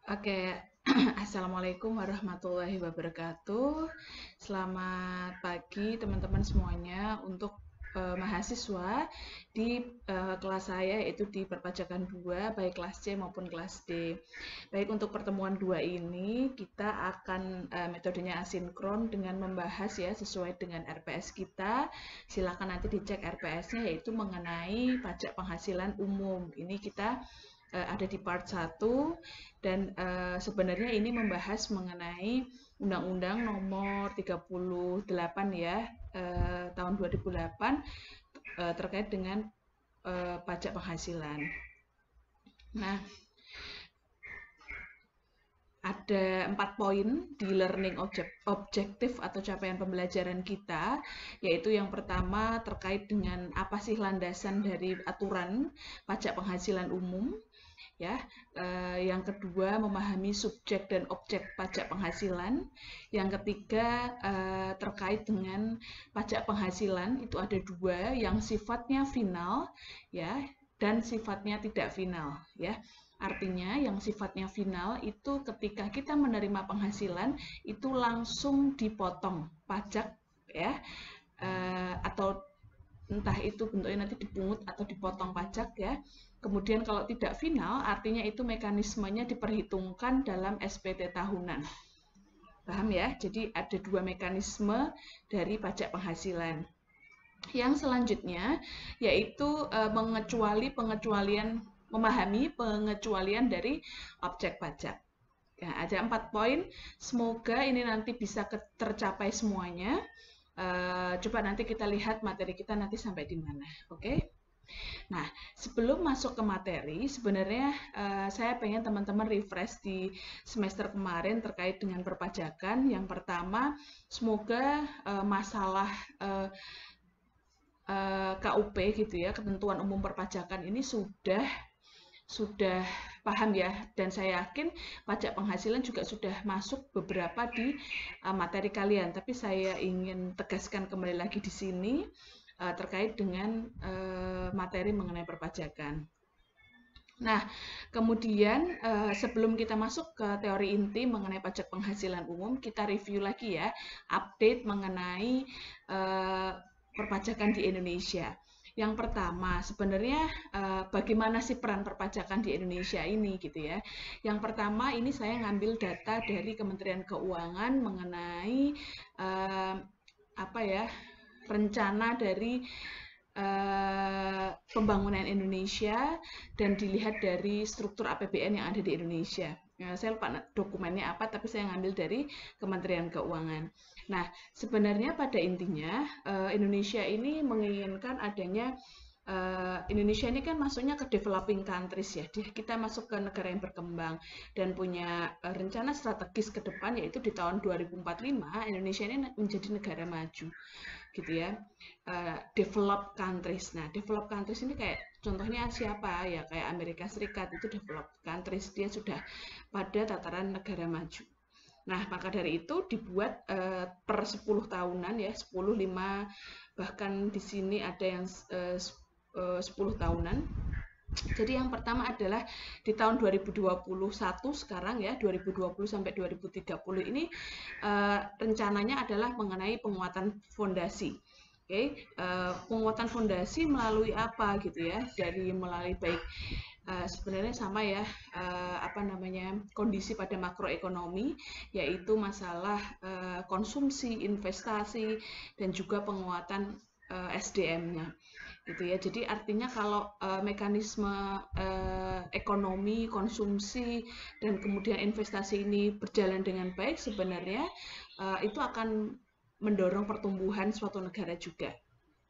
Oke, Assalamualaikum warahmatullahi wabarakatuh. Selamat pagi teman-teman semuanya untuk mahasiswa di kelas saya yaitu di perpajakan 2 baik kelas C maupun kelas D. Baik untuk pertemuan 2 ini kita akan metodenya asinkron dengan membahas ya sesuai dengan RPS kita. Silakan nanti dicek RPS-nya yaitu mengenai pajak penghasilan umum. Ini kita ada di part 1 dan sebenarnya ini membahas mengenai Undang-Undang Nomor 38 ya tahun 2008 terkait dengan pajak penghasilan. Nah, ada 4 poin di learning objektif atau capaian pembelajaran kita, yaitu yang pertama terkait dengan apa sih landasan dari aturan pajak penghasilan umum, ya. Yang kedua memahami subjek dan objek pajak penghasilan. Yang ketiga terkait dengan pajak penghasilan itu ada dua, yang sifatnya final, ya, dan sifatnya tidak final, ya. Artinya yang sifatnya final itu ketika kita menerima penghasilan itu langsung dipotong pajak ya, atau entah itu bentuknya nanti dipungut atau dipotong pajak ya. Kemudian kalau tidak final artinya itu mekanismenya diperhitungkan dalam SPT tahunan. Paham ya? Jadi ada dua mekanisme dari pajak penghasilan. Yang selanjutnya yaitu memahami pengecualian dari objek pajak. Ya, ada 4 poin. Semoga ini nanti bisa tercapai semuanya. Coba nanti kita lihat materi kita nanti sampai di mana. Oke? Nah, sebelum masuk ke materi, sebenarnya saya pengen teman-teman refresh di semester kemarin terkait dengan perpajakan. Yang pertama, semoga masalah KUP gitu ya, ketentuan umum perpajakan ini sudah paham ya, dan saya yakin pajak penghasilan juga sudah masuk beberapa di materi kalian, tapi saya ingin tegaskan kembali lagi di sini terkait dengan materi mengenai perpajakan. Nah, kemudian sebelum kita masuk ke teori inti mengenai pajak penghasilan umum, kita review lagi ya, update mengenai perpajakan di Indonesia. Yang pertama, sebenarnya bagaimana sih peran perpajakan di Indonesia ini gitu ya. Yang pertama, ini saya ngambil data dari Kementerian Keuangan mengenai apa ya, rencana dari pembangunan Indonesia dan dilihat dari struktur APBN yang ada di Indonesia. Saya lupa dokumennya apa, tapi saya ngambil dari Kementerian Keuangan. Nah, sebenarnya pada intinya Indonesia ini menginginkan adanya Indonesia ini kan masuknya ke developing countries ya. Kita masuk ke negara yang berkembang dan punya rencana strategis ke depan yaitu di tahun 2045 Indonesia ini menjadi negara maju gitu ya. Developed countries. Nah, developed countries ini kayak contohnya siapa ya, kayak Amerika Serikat itu developed countries, dia sudah pada tataran negara maju. Nah, maka dari itu dibuat per 10 tahunan ya, 10, 5, bahkan di sini ada yang 10 tahunan. Jadi yang pertama adalah di tahun 2021 sekarang ya, 2020 sampai 2030 ini rencananya adalah mengenai penguatan fondasi. Oke, penguatan fondasi melalui apa gitu ya? Melalui baik sebenarnya sama ya, apa namanya, kondisi pada makroekonomi, yaitu masalah konsumsi, investasi, dan juga penguatan SDM-nya gitu ya. Jadi artinya kalau mekanisme ekonomi, konsumsi, dan kemudian investasi ini berjalan dengan baik, sebenarnya itu akan mendorong pertumbuhan suatu negara juga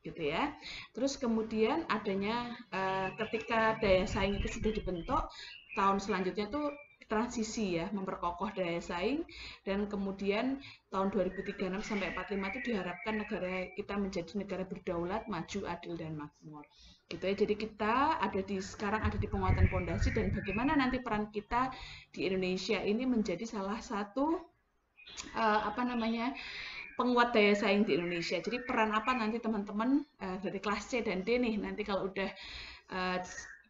gitu ya. Terus kemudian adanya ketika daya saing itu sudah dibentuk, tahun selanjutnya tuh transisi ya, memperkokoh daya saing, dan kemudian tahun 2036 sampai 45 itu diharapkan negara kita menjadi negara berdaulat, maju, adil, dan makmur. Gitu ya. Jadi kita sekarang ada di penguatan fondasi, dan bagaimana nanti peran kita di Indonesia ini menjadi salah satu apa namanya, penguat daya saing di Indonesia. Jadi peran apa nanti teman-teman dari kelas C dan D nih, nanti kalau udah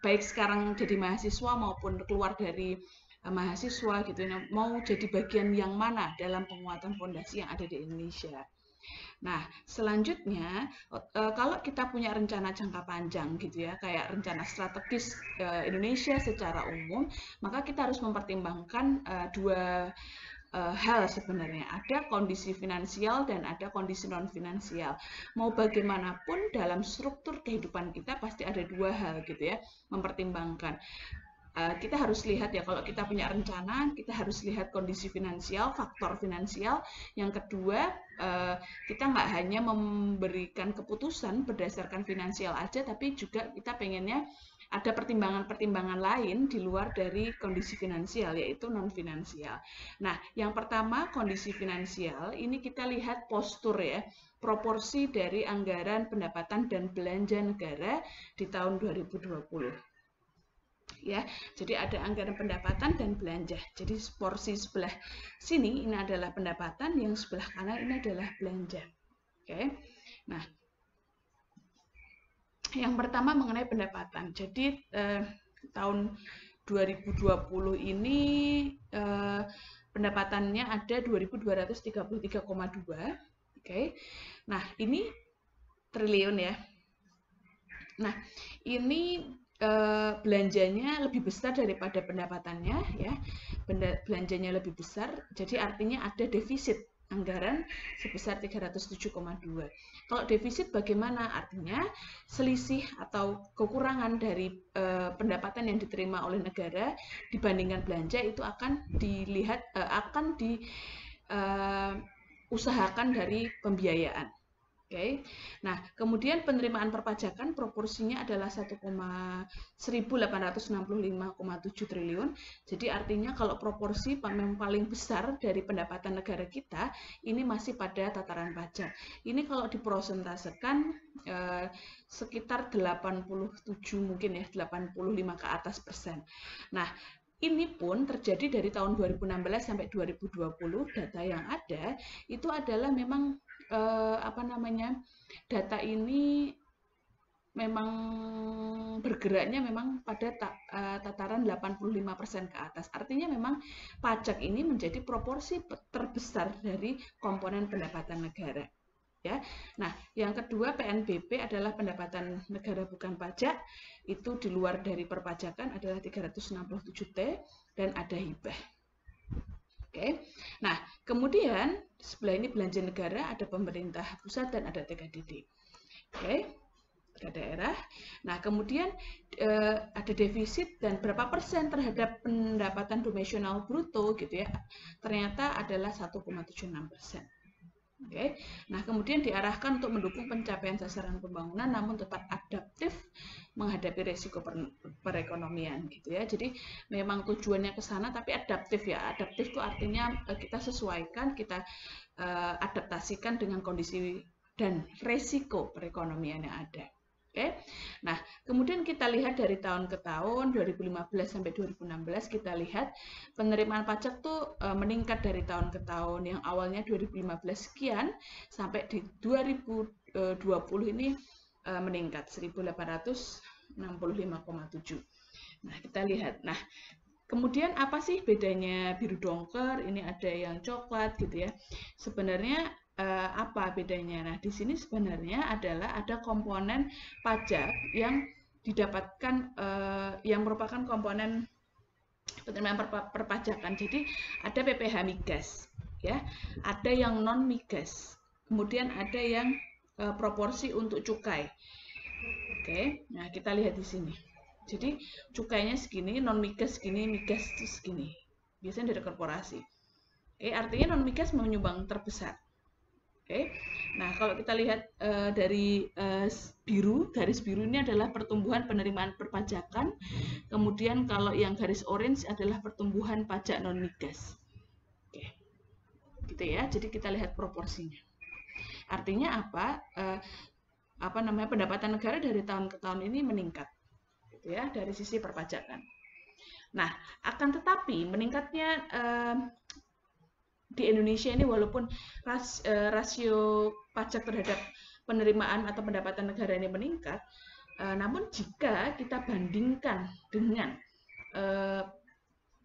baik sekarang jadi mahasiswa maupun keluar dari mahasiswa gitu mau jadi bagian yang mana dalam penguatan fondasi yang ada di Indonesia. Nah, selanjutnya kalau kita punya rencana jangka panjang gitu ya, kayak rencana strategis Indonesia secara umum, maka kita harus mempertimbangkan dua hal sebenarnya. Ada kondisi finansial dan ada kondisi non finansial. Mau bagaimanapun dalam struktur kehidupan kita pasti ada dua hal gitu ya, mempertimbangkan. Kita harus lihat ya, kalau kita punya rencana, kita harus lihat kondisi finansial, faktor finansial. Yang kedua, kita nggak hanya memberikan keputusan berdasarkan finansial aja, tapi juga kita pengennya ada pertimbangan-pertimbangan lain di luar dari kondisi finansial, yaitu non-finansial. Nah, yang pertama kondisi finansial, ini kita lihat postur ya, proporsi dari anggaran pendapatan dan belanja negara di tahun 2020. Ya, jadi ada anggaran pendapatan dan belanja. Jadi porsi sebelah sini ini adalah pendapatan, yang sebelah kanan ini adalah belanja. Oke. Nah, yang pertama mengenai pendapatan. Jadi tahun 2020 ini pendapatannya ada 2.233,2. Oke. Nah, ini triliun ya. Nah, ini belanjanya lebih besar daripada pendapatannya ya, belanjanya lebih besar, jadi artinya ada defisit anggaran sebesar 307,2. Kalau defisit bagaimana? Artinya selisih atau kekurangan dari pendapatan yang diterima oleh negara dibandingkan belanja itu akan dilihat, akan diusahakan dari pembiayaan. Oke. Nah, kemudian penerimaan perpajakan proporsinya adalah 1,1865,7 triliun. Jadi artinya kalau proporsi yang paling besar dari pendapatan negara kita ini masih pada tataran pajak. Ini kalau diprosentasekan sekitar 87 mungkin ya, 85 ke atas persen. Nah, ini pun terjadi dari tahun 2016 sampai 2020. Data yang ada itu adalah memang data ini memang bergeraknya memang pada tataran 85% ke atas. Artinya memang pajak ini menjadi proporsi terbesar dari komponen pendapatan negara. Ya. Nah, yang kedua PNBP adalah pendapatan negara bukan pajak, itu di luar dari perpajakan adalah 367T dan ada hibah. Oke. Nah, kemudian sebelah ini belanja negara, ada pemerintah pusat dan ada TKDD. Oke. Ada daerah. Nah, kemudian ada defisit dan berapa persen terhadap pendapatan domestik bruto gitu ya. Ternyata adalah 1,76%. Oke. Nah, kemudian diarahkan untuk mendukung pencapaian sasaran pembangunan namun tetap adaptif menghadapi resiko perekonomian gitu ya. Jadi memang tujuannya ke sana tapi adaptif ya. Adaptif itu artinya kita sesuaikan, kita adaptasikan dengan kondisi dan resiko perekonomian yang ada. Oke. Nah, kemudian kita lihat dari tahun ke tahun 2015 sampai 2016 kita lihat penerimaan pajak tuh meningkat dari tahun ke tahun, yang awalnya 2015 sekian sampai di 2020 ini meningkat 1.865,7. Nah, kita lihat. Nah, kemudian apa sih bedanya biru dongker? Ini ada yang coklat gitu ya. Sebenarnya apa bedanya? Nah, di sini sebenarnya adalah ada komponen pajak yang didapatkan yang merupakan komponen penerimaan perpajakan. Jadi ada PPh migas, ya, ada yang non migas, kemudian ada yang proporsi untuk cukai. Oke, nah kita lihat di sini. Jadi cukainya segini, non migas segini, migas itu segini. Biasanya dari korporasi. Artinya non migas menyumbang terbesar. Oke. Nah, kalau kita lihat dari garis biru ini adalah pertumbuhan penerimaan perpajakan. Kemudian kalau yang garis orange adalah pertumbuhan pajak non migas. Oke. Gitu ya. Jadi kita lihat proporsinya. Artinya apa? Pendapatan negara dari tahun ke tahun ini meningkat. Gitu ya, dari sisi perpajakan. Nah, akan tetapi meningkatnya di Indonesia ini walaupun rasio pajak terhadap penerimaan atau pendapatan negara ini meningkat, namun jika kita bandingkan dengan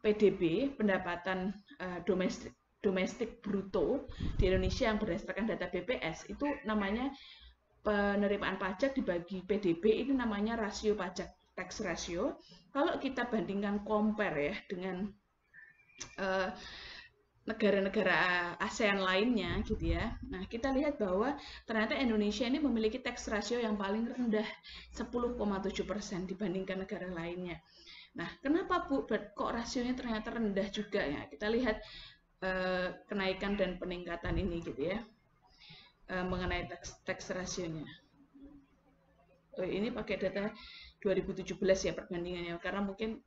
PDB, pendapatan domestik bruto di Indonesia yang berdasarkan data BPS, itu namanya penerimaan pajak dibagi PDB, ini namanya rasio pajak, tax ratio. Kalau kita bandingkan compare ya dengan negara-negara ASEAN lainnya gitu ya. Nah, kita lihat bahwa ternyata Indonesia ini memiliki tax ratio yang paling rendah, 10,7% dibandingkan negara lainnya. Nah, kenapa Bu kok rasionya ternyata rendah juga ya? Kita lihat kenaikan dan peningkatan ini gitu ya. Mengenai tax rasionya. Ini pakai data 2017 ya perbandingannya, karena mungkin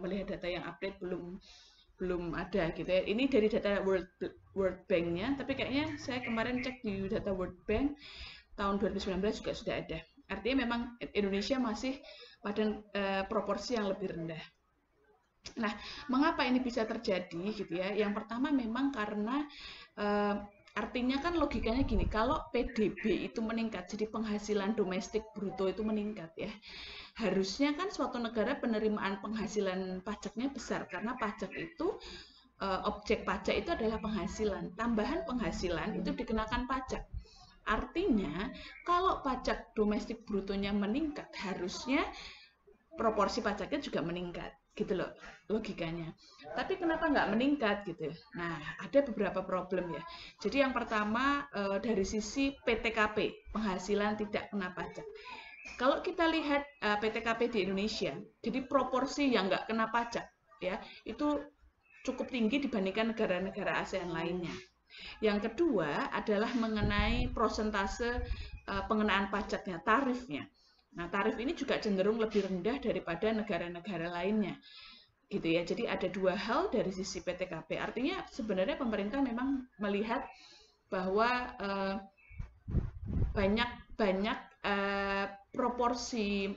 melihat data yang update belum ada gitu ya. Ini dari data World Bank-nya, tapi kayaknya saya kemarin cek di data World Bank tahun 2019 juga sudah ada. Artinya memang Indonesia masih pada proporsi yang lebih rendah. Nah, mengapa ini bisa terjadi gitu ya? Yang pertama memang karena artinya kan logikanya gini, kalau PDB itu meningkat, jadi penghasilan domestik bruto itu meningkat ya. Harusnya kan suatu negara penerimaan penghasilan pajaknya besar, karena pajak itu, objek pajak itu adalah penghasilan. Tambahan penghasilan itu dikenakan pajak. Artinya, kalau pajak domestik brutonya meningkat, harusnya proporsi pajaknya juga meningkat. Gitu loh logikanya. Tapi kenapa nggak meningkat gitu? Nah, ada beberapa problem ya. Jadi yang pertama dari sisi PTKP, penghasilan tidak kena pajak. Kalau kita lihat PTKP di Indonesia, jadi proporsi yang nggak kena pajak ya itu cukup tinggi dibandingkan negara-negara ASEAN lainnya. Yang kedua adalah mengenai persentase pengenaan pajaknya, tarifnya. Nah, tarif ini juga cenderung lebih rendah daripada negara-negara lainnya. Gitu ya. Jadi ada dua hal dari sisi PTKP. Artinya sebenarnya pemerintah memang melihat bahwa banyak proporsi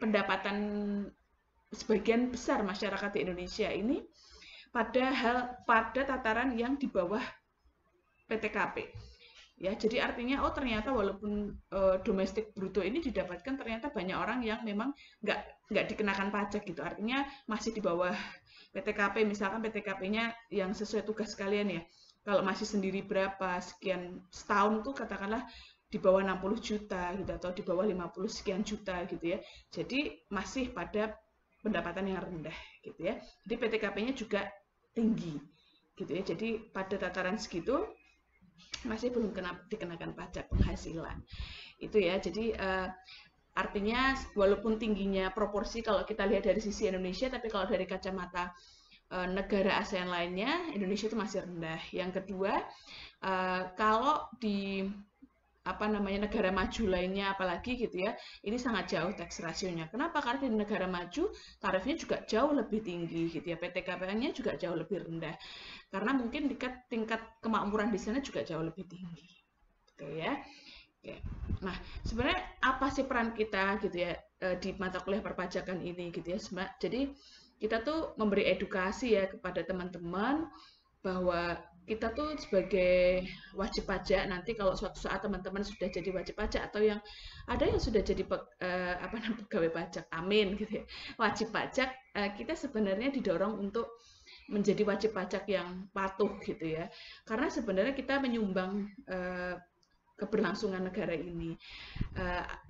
pendapatan sebagian besar masyarakat di Indonesia ini pada tataran yang di bawah PTKP. Ya, jadi artinya ternyata walaupun domestik bruto ini didapatkan, ternyata banyak orang yang memang nggak dikenakan pajak gitu. Artinya masih di bawah PTKP, misalkan PTKP-nya yang sesuai tugas kalian ya. Kalau masih sendiri berapa sekian setahun tuh katakanlah di bawah 60 juta gitu atau di bawah 50 sekian juta gitu ya. Jadi masih pada pendapatan yang rendah gitu ya. Jadi PTKP-nya juga tinggi gitu ya. Jadi pada tataran segitu masih belum dikenakan pajak penghasilan itu ya. Jadi artinya walaupun tingginya proporsi kalau kita lihat dari sisi Indonesia, tapi kalau dari kacamata negara ASEAN lainnya, Indonesia itu masih rendah. Yang kedua, kalau di negara maju lainnya apalagi gitu ya, ini sangat jauh tax rasionya. Kenapa? Karena di negara maju tarifnya juga jauh lebih tinggi gitu ya, PTKP-nya juga jauh lebih rendah. Karena mungkin tingkat kemakmuran di sana juga jauh lebih tinggi. Gitu ya. Oke. Nah, sebenarnya apa sih peran kita gitu ya di mata kuliah perpajakan ini gitu ya. Jadi kita tuh memberi edukasi ya kepada teman-teman bahwa kita tuh sebagai wajib pajak, nanti kalau suatu saat teman-teman sudah jadi wajib pajak atau yang ada yang sudah jadi pegawai pajak, amin gitu ya, wajib pajak, kita sebenarnya didorong untuk menjadi wajib pajak yang patuh gitu ya, karena sebenarnya kita menyumbang keberlangsungan negara ini.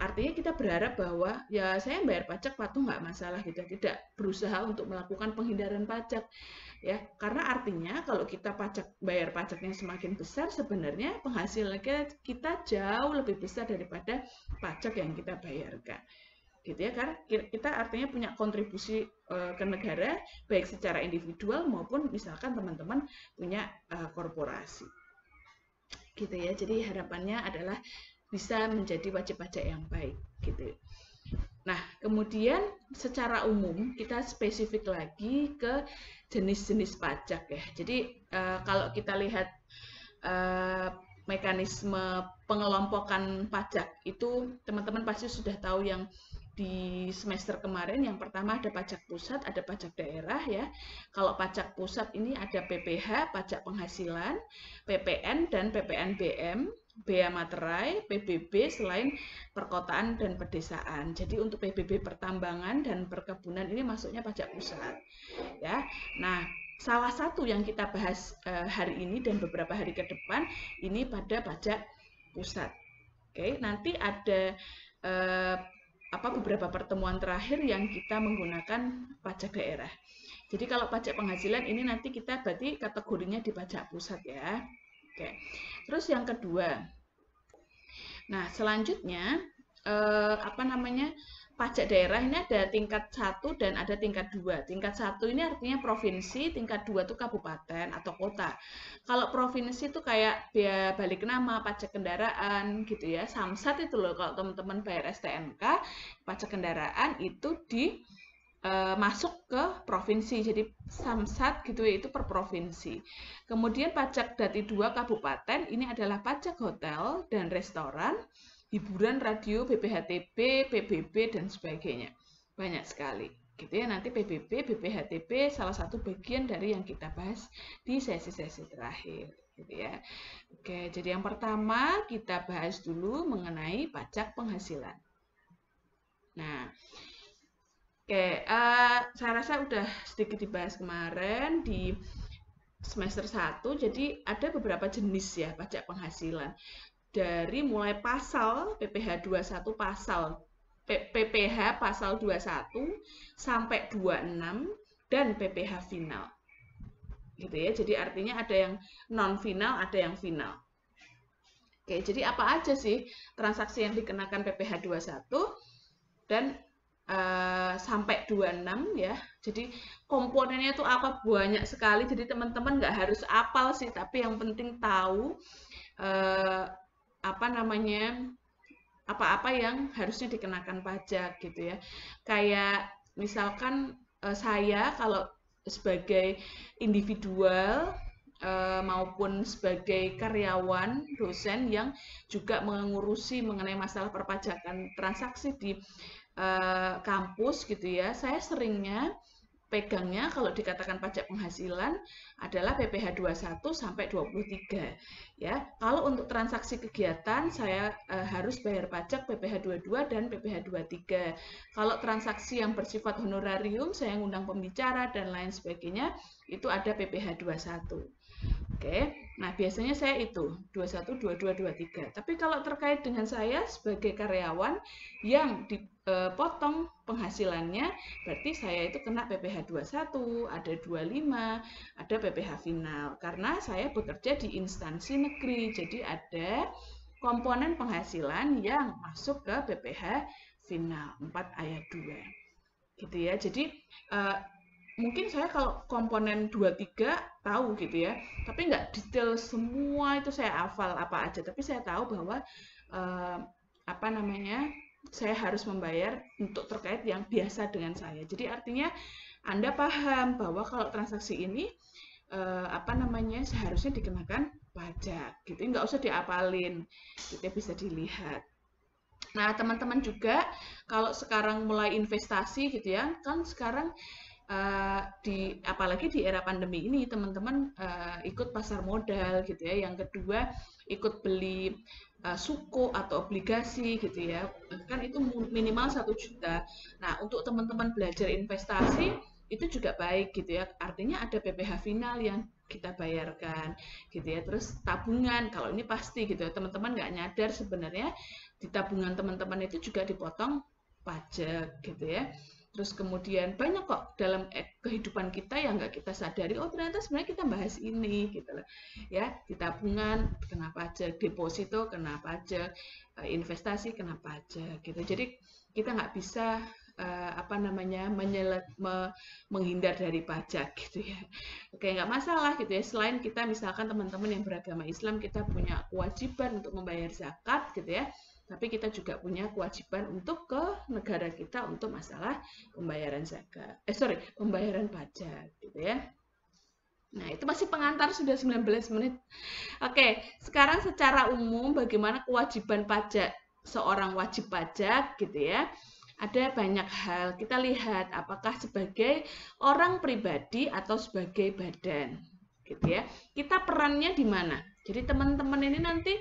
Artinya kita berharap bahwa ya saya bayar pajak patuh nggak masalah gitu, tidak berusaha untuk melakukan penghindaran pajak ya, karena artinya kalau kita bayar pajaknya semakin besar, sebenarnya penghasilan kita jauh lebih besar daripada pajak yang kita bayarkan gitu ya, karena kita artinya punya kontribusi ke negara baik secara individual maupun misalkan teman-teman punya korporasi gitu ya. Jadi harapannya adalah bisa menjadi wajib pajak yang baik gitu. Nah, kemudian secara umum kita spesifik lagi ke jenis-jenis pajak ya. Jadi kalau kita lihat mekanisme pengelompokan pajak itu teman-teman pasti sudah tahu yang di semester kemarin. Yang pertama ada pajak pusat, ada pajak daerah ya. Kalau pajak pusat ini ada PPH, pajak penghasilan, PPN dan PPNBM. Bea Materai, PBB selain perkotaan dan pedesaan. Jadi untuk PBB pertambangan dan perkebunan ini masuknya pajak pusat. Ya. Nah, salah satu yang kita bahas hari ini dan beberapa hari ke depan ini pada pajak pusat. Oke, nanti ada beberapa pertemuan terakhir yang kita menggunakan pajak daerah. Jadi kalau pajak penghasilan ini nanti kita berarti kategorinya di pajak pusat ya. Oke. Terus yang kedua. Nah, selanjutnya pajak daerah ini ada tingkat 1 dan ada tingkat 2. Tingkat 1 ini artinya provinsi, tingkat 2 itu kabupaten atau kota. Kalau provinsi itu kayak biaya balik nama, pajak kendaraan gitu ya. Samsat itu loh kalau teman-teman bayar STNK, pajak kendaraan itu masuk ke provinsi, jadi samsat gitu ya, itu per provinsi. Kemudian pajak dati 2 kabupaten ini adalah pajak hotel dan restoran, hiburan, radio, BPHTB, PBB dan sebagainya. Banyak sekali gitu ya. Nanti PBB, BPHTB salah satu bagian dari yang kita bahas di sesi-sesi terakhir gitu ya. Oke, jadi yang pertama kita bahas dulu mengenai pajak penghasilan. Nah, oke, saya rasa udah sedikit dibahas kemarin di semester 1, jadi ada beberapa jenis ya pajak penghasilan. Dari mulai pasal PPh 21 PPh pasal 21 sampai 26 dan PPh final. Gitu ya. Jadi artinya ada yang non final, ada yang final. Oke, jadi apa aja sih transaksi yang dikenakan PPh 21 dan sampai 26 ya. Jadi komponennya itu apa, banyak sekali. Jadi teman-teman nggak harus apal sih, tapi yang penting tahu apa-apa yang harusnya dikenakan pajak gitu ya. Kayak misalkan saya kalau sebagai individual maupun sebagai karyawan, dosen yang juga mengurusi mengenai masalah perpajakan transaksi di kampus gitu ya, saya seringnya pegangnya kalau dikatakan pajak penghasilan adalah PPh 21 sampai 23 ya. Kalau untuk transaksi kegiatan saya harus bayar pajak PPh 22 dan PPh 23. Kalau transaksi yang bersifat honorarium, saya ngundang pembicara dan lain sebagainya, itu ada PPh 21. Oke, nah biasanya saya itu 21, 22, 23. Tapi kalau terkait dengan saya sebagai karyawan yang dipotong penghasilannya, berarti saya itu kena PPh 21, ada 25, ada PPh final. Karena saya bekerja di instansi negeri, jadi ada komponen penghasilan yang masuk ke PPh final 4 ayat 2. Gitu ya, jadi mungkin saya kalau komponen 23 tahu gitu ya, tapi nggak detail semua itu saya hafal apa aja, tapi saya tahu bahwa saya harus membayar untuk terkait yang biasa dengan saya. Jadi artinya Anda paham bahwa kalau transaksi ini seharusnya dikenakan pajak gitu, nggak usah diapalin, gitu bisa dilihat. Nah teman-teman juga kalau sekarang mulai investasi gitu ya, kan sekarang apalagi di era pandemi ini teman-teman ikut pasar modal gitu ya. Yang kedua ikut beli suku atau obligasi gitu ya, kan itu minimal 1 juta. Nah untuk teman-teman belajar investasi itu juga baik gitu ya, artinya ada PPh final yang kita bayarkan gitu ya. Terus tabungan, kalau ini pasti gitu ya, teman-teman nggak nyadar sebenarnya di tabungan teman-teman itu juga dipotong pajak gitu ya. Terus kemudian banyak kok dalam kehidupan kita yang nggak kita sadari, oh ternyata sebenarnya kita bahas ini gitu loh ya. Di tabungan kena pajak, deposito kena pajak, investasi kena pajak gitu. Jadi kita nggak bisa menghindar dari pajak gitu ya. Oke, nggak masalah gitu ya. Selain kita misalkan teman-teman yang beragama Islam, kita punya kewajiban untuk membayar zakat gitu ya, tapi kita juga punya kewajiban untuk ke negara kita untuk masalah pembayaran zakat. Pembayaran pajak gitu ya. Nah, itu masih pengantar, sudah 19 menit. Oke, sekarang secara umum bagaimana kewajiban pajak seorang wajib pajak gitu ya. Ada banyak hal. Kita lihat apakah sebagai orang pribadi atau sebagai badan gitu ya. Kita perannya di mana? Jadi teman-teman ini nanti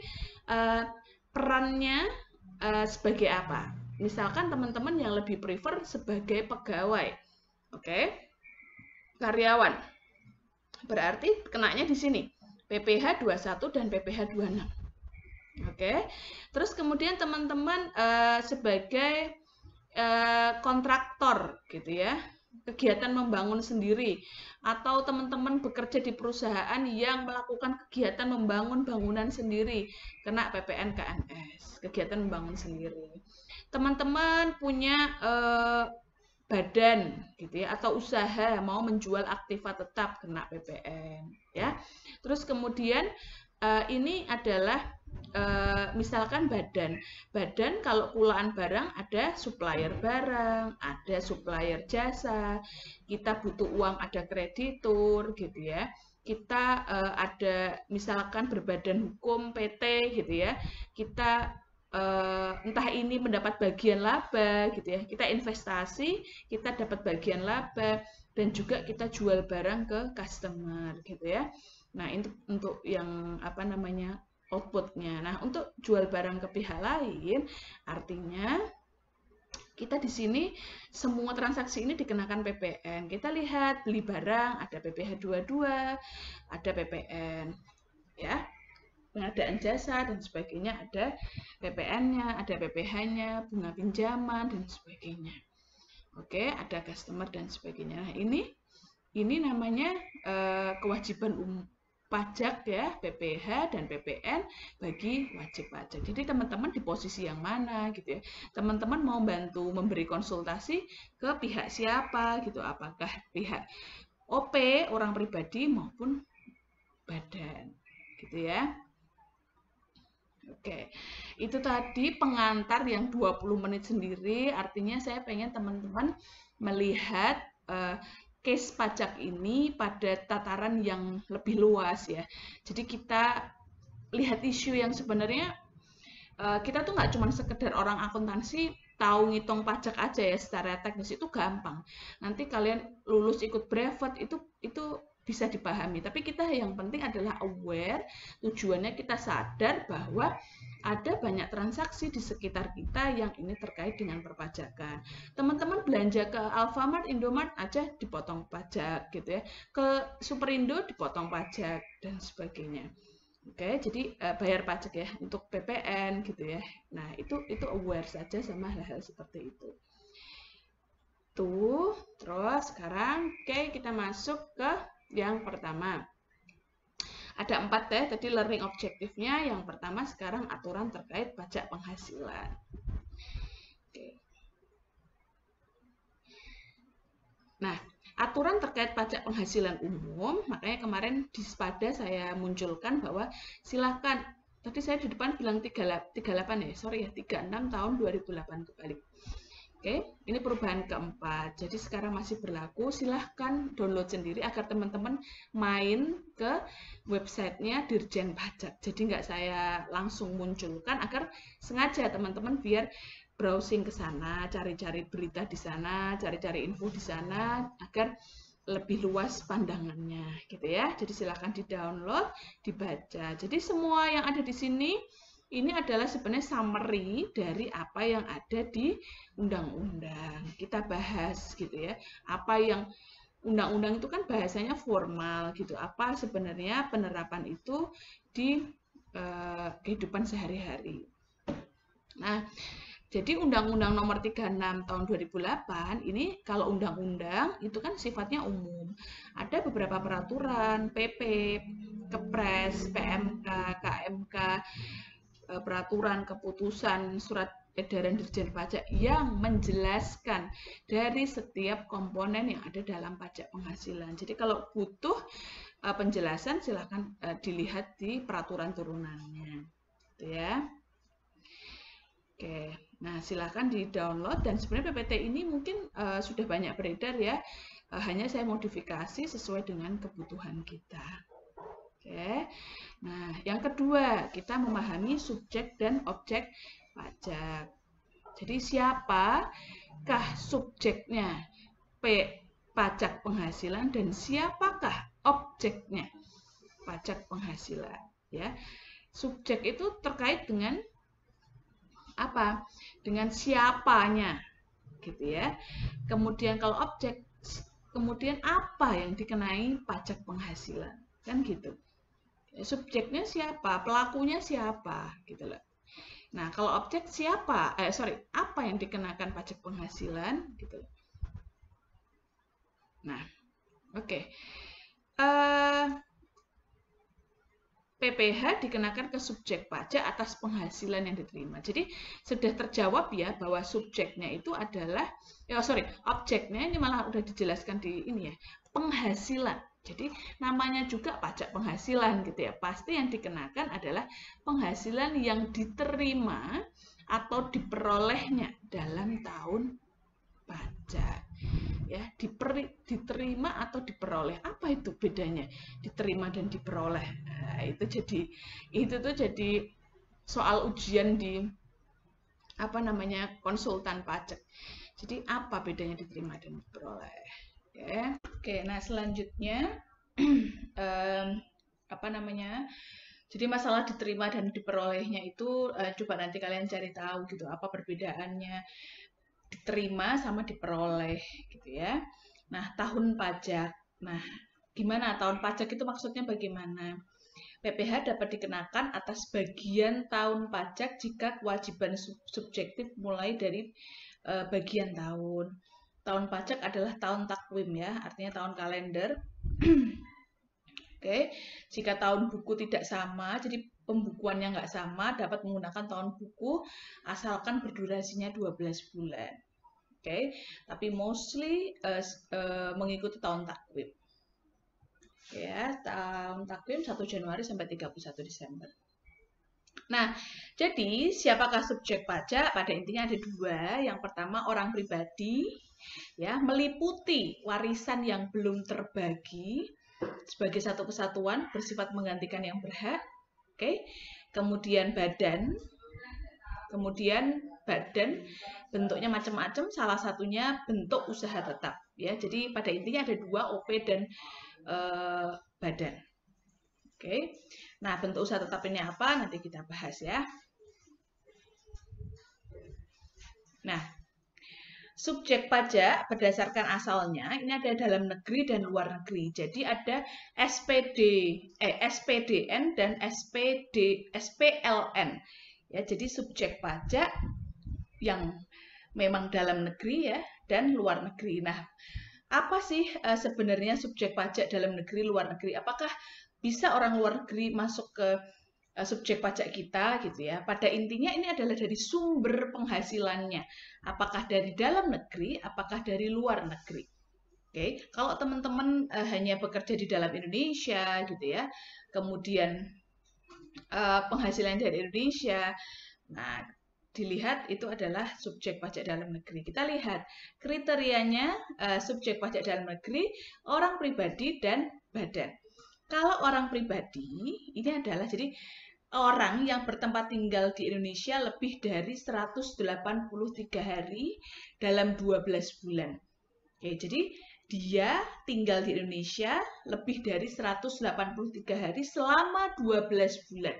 perannya sebagai apa? Misalkan teman-teman yang lebih prefer sebagai pegawai, oke? Karyawan. Berarti kenanya di sini PPh 21 dan PPh 26. Oke. Terus kemudian teman-teman sebagai kontraktor gitu ya, kegiatan membangun sendiri, atau teman-teman bekerja di perusahaan yang melakukan kegiatan membangun bangunan sendiri, kena PPN KNS, kegiatan membangun sendiri. Teman-teman punya badan gitu ya, atau usaha mau menjual aktiva tetap, kena PPN ya. Terus kemudian ini adalah misalkan badan kalau pulaan barang ada supplier barang, ada supplier jasa, kita butuh uang ada kreditur gitu ya, kita ada misalkan berbadan hukum PT gitu ya, kita entah ini mendapat bagian laba gitu ya, kita investasi kita dapat bagian laba, dan juga kita jual barang ke customer gitu ya. Nah, untuk yang apa namanya outputnya. Nah, untuk jual barang ke pihak lain, artinya kita di sini semua transaksi ini dikenakan PPN. Kita lihat beli barang ada PPh 22, ada PPN ya. Pengadaan jasa dan sebagainya ada PPN-nya, ada PPh-nya, bunga pinjaman dan sebagainya. Oke, ada customer dan sebagainya. Nah, ini namanya kewajiban pajak ya, PPh dan PPN bagi wajib pajak. Jadi teman-teman di posisi yang mana gitu ya. Teman-teman mau bantu memberi konsultasi ke pihak siapa gitu, apakah pihak OP, orang pribadi maupun badan gitu ya. Oke, itu tadi pengantar yang 20 menit sendiri, artinya saya pengen teman-teman melihat case pajak ini pada tataran yang lebih luas ya. Jadi kita lihat isu yang sebenarnya kita tuh nggak cuma sekedar orang akuntansi tahu ngitung pajak aja ya, secara teknis itu gampang. Nanti kalian lulus ikut brevet itu bisa dipahami, tapi kita yang penting adalah aware, tujuannya kita sadar bahwa ada banyak transaksi di sekitar kita yang ini terkait dengan perpajakan. Teman-teman belanja ke Alfamart, Indomart aja dipotong pajak gitu ya, ke Superindo dipotong pajak dan sebagainya. Oke, jadi bayar pajak ya untuk PPN gitu ya. Nah, itu aware saja sama hal-hal seperti itu. Tuh, terus sekarang kita masuk ke yang pertama. Ada 4 ya, tadi learning objektifnya. Yang pertama sekarang aturan terkait pajak penghasilan. Oke. Nah, aturan terkait pajak penghasilan umum, makanya kemarin di SPADA saya munculkan bahwa silakan, tadi saya di depan bilang 38 ya, sorry ya, 36 tahun 2008 kebalik. Oke, ini perubahan keempat. Jadi sekarang masih berlaku. Silahkan download sendiri agar teman-teman main ke websitenya Dirjen Pajak. Jadi nggak saya langsung munculkan, agar sengaja teman-teman biar browsing ke sana, cari-cari berita di sana, cari-cari info di sana, agar lebih luas pandangannya, gitu ya. Jadi silahkan di-download, dibaca. Jadi semua yang ada di sini ini adalah sebenarnya summary dari apa yang ada di undang-undang. Kita bahas gitu ya. Apa yang undang-undang itu kan bahasanya formal gitu. Apa sebenarnya penerapan itu di kehidupan sehari-hari. Nah, jadi Undang-Undang Nomor 36 Tahun 2008 ini kalau undang-undang itu kan sifatnya umum. Ada beberapa peraturan, PP, Kepres, PMK, KMK, peraturan, keputusan, surat edaran Dirjen Pajak yang menjelaskan dari setiap komponen yang ada dalam pajak penghasilan. Jadi kalau butuh penjelasan silahkan dilihat di peraturan turunannya, gitu ya. Oke, nah silahkan di-download, dan sebenarnya PPT ini mungkin sudah banyak beredar ya, hanya saya modifikasi sesuai dengan kebutuhan kita. Oke, nah yang kedua kita memahami subjek dan objek pajak. Jadi siapakah subjeknya pajak penghasilan dan siapakah objeknya pajak penghasilan? ya. Subjek itu terkait dengan apa? Dengan siapanya, gitu ya. Kemudian kalau objek, kemudian apa yang dikenai pajak penghasilan, kan gitu. Subjeknya siapa, pelakunya siapa, gitu loh. Nah, kalau objek siapa, apa yang dikenakan pajak penghasilan, gitu loh. Nah, oke. PPh dikenakan ke subjek pajak atas penghasilan yang diterima. Jadi sudah terjawab ya bahwa subjeknya itu adalah, objeknya ini malah udah dijelaskan di ini ya, penghasilan. Jadi namanya juga pajak penghasilan gitu ya. Pasti yang dikenakan adalah penghasilan yang diterima atau diperolehnya dalam tahun pajak. Ya, diterima atau diperoleh. Apa itu bedanya diterima dan diperoleh? Nah, itu tuh jadi soal ujian di konsultan pajak. Jadi apa bedanya diterima dan diperoleh? Oke, nah selanjutnya jadi masalah diterima dan diperolehnya itu coba nanti kalian cari tahu gitu apa perbedaannya diterima sama diperoleh gitu ya. Nah, tahun pajak. Nah, gimana tahun pajak itu maksudnya bagaimana? PPh dapat dikenakan atas bagian tahun pajak jika kewajiban subjektif mulai dari bagian tahun. Tahun pajak adalah tahun takwim ya, artinya tahun kalender. Oke, jika tahun buku tidak sama, jadi pembukuannya nggak sama, dapat menggunakan tahun buku asalkan berdurasinya 12 bulan. Oke, tapi mostly mengikuti tahun takwim. Ya, tahun takwim 1 Januari sampai 31 Desember. Nah, jadi siapakah subjek pajak? Pada intinya ada dua. Yang pertama orang pribadi, ya, meliputi warisan yang belum terbagi sebagai satu kesatuan bersifat menggantikan yang berhak. Oke, kemudian badan bentuknya macam-macam, salah satunya bentuk usaha tetap ya. Jadi pada intinya ada dua, OP dan badan. Oke. Nah, bentuk usaha tetap ini apa? Nanti kita bahas ya. Nah, subjek pajak berdasarkan asalnya ini ada dalam negeri dan luar negeri. Jadi ada SPDN dan SPLN. Ya, jadi subjek pajak yang memang dalam negeri ya dan luar negeri. Nah, apa sih sebenarnya subjek pajak dalam negeri, luar negeri? Apakah bisa orang luar negeri masuk ke subjek pajak kita gitu ya? Pada intinya ini adalah dari sumber penghasilannya. Apakah dari dalam negeri, apakah dari luar negeri? Oke, kalau teman-teman hanya bekerja di dalam Indonesia gitu ya, kemudian penghasilan dari Indonesia, nah dilihat itu adalah subjek pajak dalam negeri. Kita lihat kriterianya subjek pajak dalam negeri, orang pribadi dan badan. Kalau orang pribadi ini adalah jadi orang yang bertempat tinggal di Indonesia lebih dari 183 hari dalam 12 bulan. Oke, jadi dia tinggal di Indonesia lebih dari 183 hari selama 12 bulan.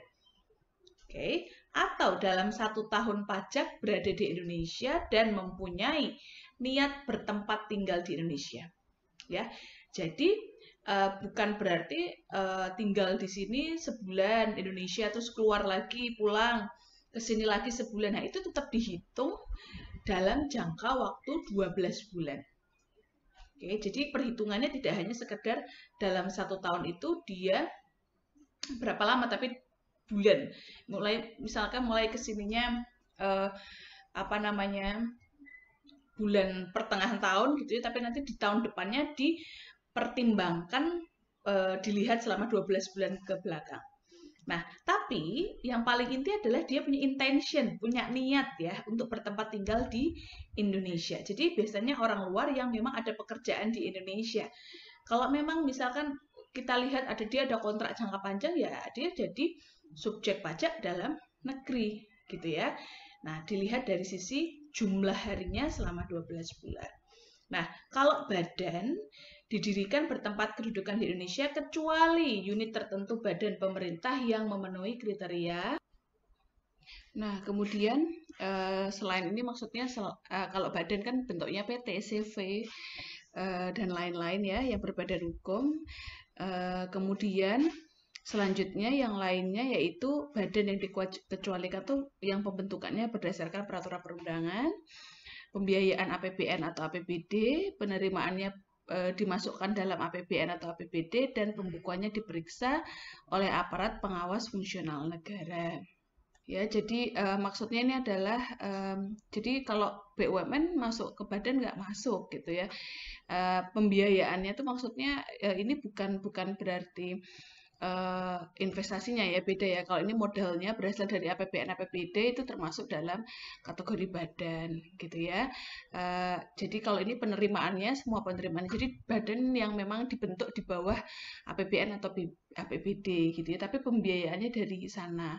Oke, atau dalam 1 tahun pajak berada di Indonesia dan mempunyai niat bertempat tinggal di Indonesia. Ya, jadi bukan berarti tinggal di sini sebulan Indonesia terus keluar lagi pulang ke sini lagi sebulan. Nah, itu tetap dihitung dalam jangka waktu 12 bulan. Oke, jadi perhitungannya tidak hanya sekedar dalam 1 tahun itu dia berapa lama, tapi bulan. Misalkan mulai kesininya bulan pertengahan tahun gitu ya, tapi nanti di tahun depannya dipertimbangkan dilihat selama 12 bulan ke belakang. Nah, tapi yang paling inti adalah dia punya intention, punya niat ya untuk bertempat tinggal di Indonesia. Jadi biasanya orang luar yang memang ada pekerjaan di Indonesia. Kalau memang misalkan kita lihat dia ada kontrak jangka panjang, ya dia jadi subjek pajak dalam negeri gitu ya. Nah, dilihat dari sisi jumlah harinya selama 12 bulan. Nah, kalau badan didirikan bertempat kedudukan di Indonesia kecuali unit tertentu badan pemerintah yang memenuhi kriteria. Nah, kemudian selain ini maksudnya kalau badan kan bentuknya PT, CV, dan lain-lain ya yang berbadan hukum. Kemudian selanjutnya yang lainnya yaitu badan yang dikecualikan tuh yang pembentukannya berdasarkan peraturan perundangan, pembiayaan APBN atau APBD, penerimaannya dimasukkan dalam APBN atau APBD, dan pembukuannya diperiksa oleh aparat pengawas fungsional negara. Ya, jadi maksudnya ini adalah jadi kalau BUMN masuk ke badan nggak masuk gitu ya. Pembiayaannya itu maksudnya ini bukan berarti investasinya ya, beda ya. Kalau ini modalnya berasal dari APBN APBD itu termasuk dalam kategori badan gitu ya. Jadi kalau ini penerimaannya semua penerimaan, jadi badan yang memang dibentuk di bawah APBN atau APBD gitu ya, tapi pembiayaannya dari sana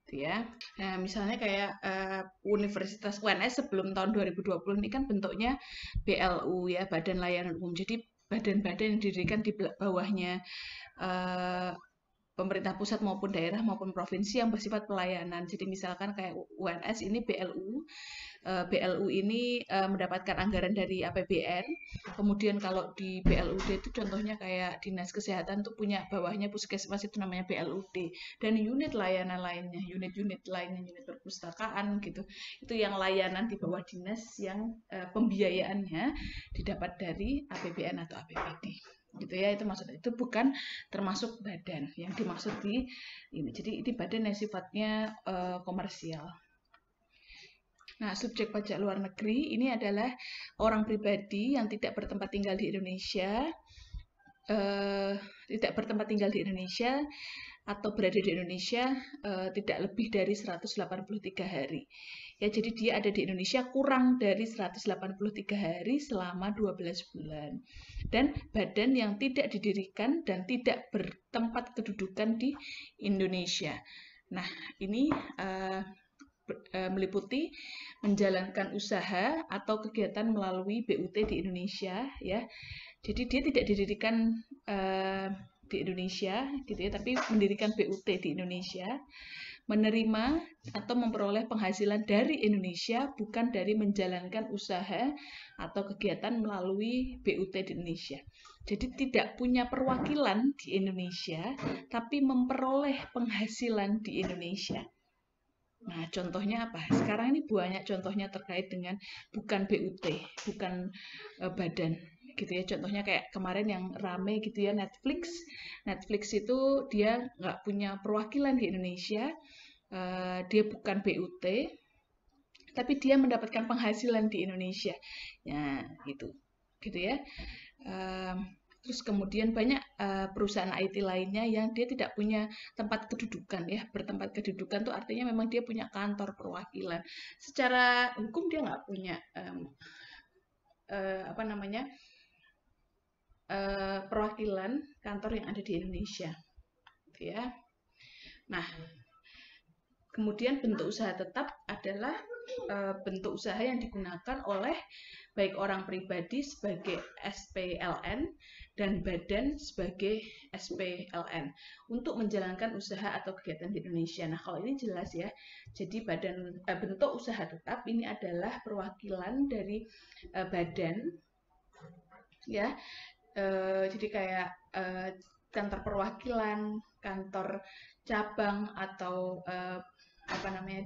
gitu ya. Nah, misalnya kayak Universitas UNS sebelum tahun 2020 ini kan bentuknya BLU ya, Badan Layanan Umum. Jadi badan-badan yang didirikan di bawahnya pemerintah pusat maupun daerah maupun provinsi yang bersifat pelayanan. Jadi misalkan kayak UNS ini BLU. BLU ini mendapatkan anggaran dari APBN. Kemudian kalau di BLUD itu contohnya kayak Dinas Kesehatan tuh punya bawahnya puskesmas itu namanya BLUD. Dan unit layanan lainnya, unit-unit lainnya, unit perpustakaan gitu. Itu yang layanan di bawah dinas yang pembiayaannya didapat dari APBN atau APBD. Gitu ya, itu maksudnya, itu bukan termasuk badan yang dimaksud di ini. Jadi ini badan yang sifatnya komersial. Nah, subjek pajak luar negeri ini adalah orang pribadi yang tidak bertempat tinggal di Indonesia, atau berada di Indonesia tidak lebih dari 183 hari. Ya, jadi dia ada di Indonesia kurang dari 183 hari selama 12 bulan. Dan badan yang tidak didirikan dan tidak bertempat kedudukan di Indonesia. Nah, ini meliputi menjalankan usaha atau kegiatan melalui BUT di Indonesia ya. Jadi dia tidak didirikan di Indonesia gitu ya, tapi mendirikan BUT di Indonesia, menerima atau memperoleh penghasilan dari Indonesia, bukan dari menjalankan usaha atau kegiatan melalui BUT di Indonesia. Jadi tidak punya perwakilan di Indonesia, tapi memperoleh penghasilan di Indonesia. Nah, contohnya apa? Sekarang ini banyak contohnya terkait dengan bukan BUT, bukan badan gitu ya. Contohnya kayak kemarin yang rame gitu ya, Netflix. Netflix itu dia nggak punya perwakilan di Indonesia, dia bukan BUT, tapi dia mendapatkan penghasilan di Indonesia. Ya, gitu ya. Terus kemudian banyak perusahaan IT lainnya yang dia tidak punya tempat kedudukan ya. Bertempat kedudukan tuh artinya memang dia punya kantor perwakilan. Secara hukum dia nggak punya perwakilan kantor yang ada di Indonesia. Gitu ya. Nah, kemudian bentuk usaha tetap adalah bentuk usaha yang digunakan oleh baik orang pribadi sebagai SPLN dan badan sebagai SPLN untuk menjalankan usaha atau kegiatan di Indonesia. Nah, kalau ini jelas ya. Jadi bentuk usaha tetap ini adalah perwakilan dari badan ya. Jadi kayak kantor perwakilan, kantor cabang, atau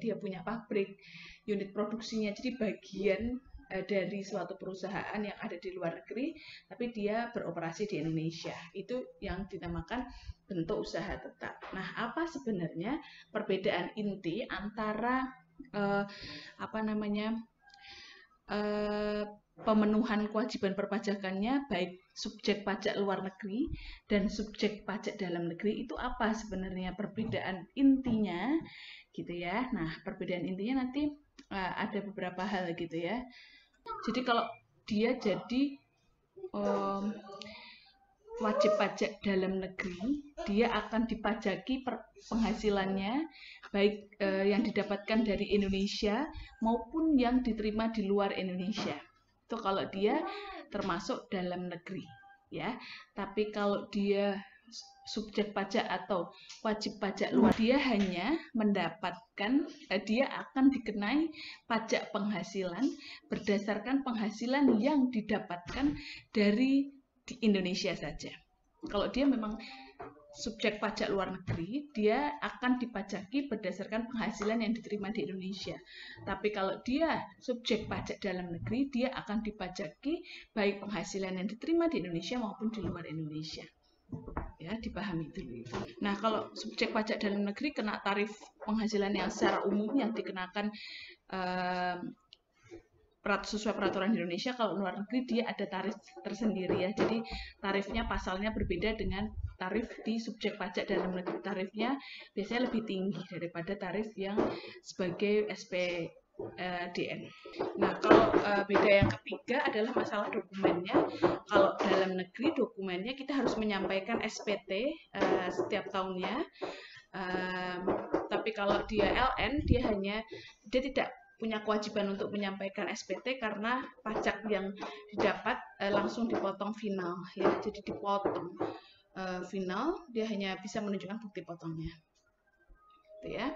dia punya pabrik, unit produksinya, jadi bagian dari suatu perusahaan yang ada di luar negeri tapi dia beroperasi di Indonesia. Itu yang dinamakan bentuk usaha tetap. Nah, apa sebenarnya perbedaan inti antara pemenuhan kewajiban perpajakannya baik subjek pajak luar negeri dan subjek pajak dalam negeri? Itu apa sebenarnya perbedaan intinya gitu ya. Nah, perbedaan intinya nanti ada beberapa hal gitu ya. Jadi kalau dia jadi wajib pajak dalam negeri, dia akan dipajaki penghasilannya baik yang didapatkan dari Indonesia maupun yang diterima di luar Indonesia. Itu kalau dia termasuk dalam negeri ya. Tapi kalau dia subjek pajak atau wajib pajak luar, dia hanya mendapatkan, dia akan dikenai pajak penghasilan berdasarkan penghasilan yang didapatkan dari di Indonesia saja. Kalau dia memang subjek pajak luar negeri, dia akan dipajaki berdasarkan penghasilan yang diterima di Indonesia. Tapi kalau dia subjek pajak dalam negeri, dia akan dipajaki baik penghasilan yang diterima di Indonesia maupun di luar Indonesia. Ya, dipahami dulu itu. Nah, kalau subjek pajak dalam negeri kena tarif penghasilan yang secara umum yang dikenakan sesuai peraturan Indonesia. Kalau luar negeri dia ada tarif tersendiri ya. Jadi tarifnya pasalnya berbeda dengan tarif di subjek pajak dalam negeri. Tarifnya biasanya lebih tinggi daripada tarif yang sebagai SPDN. Nah, kalau beda yang ketiga adalah masalah dokumennya. Kalau dalam negeri dokumennya kita harus menyampaikan SPT setiap tahunnya. Tapi kalau dia LN dia tidak punya kewajiban untuk menyampaikan SPT karena pajak yang didapat langsung dipotong final ya. Jadi dipotong final, dia hanya bisa menunjukkan bukti potongnya. Gitu ya.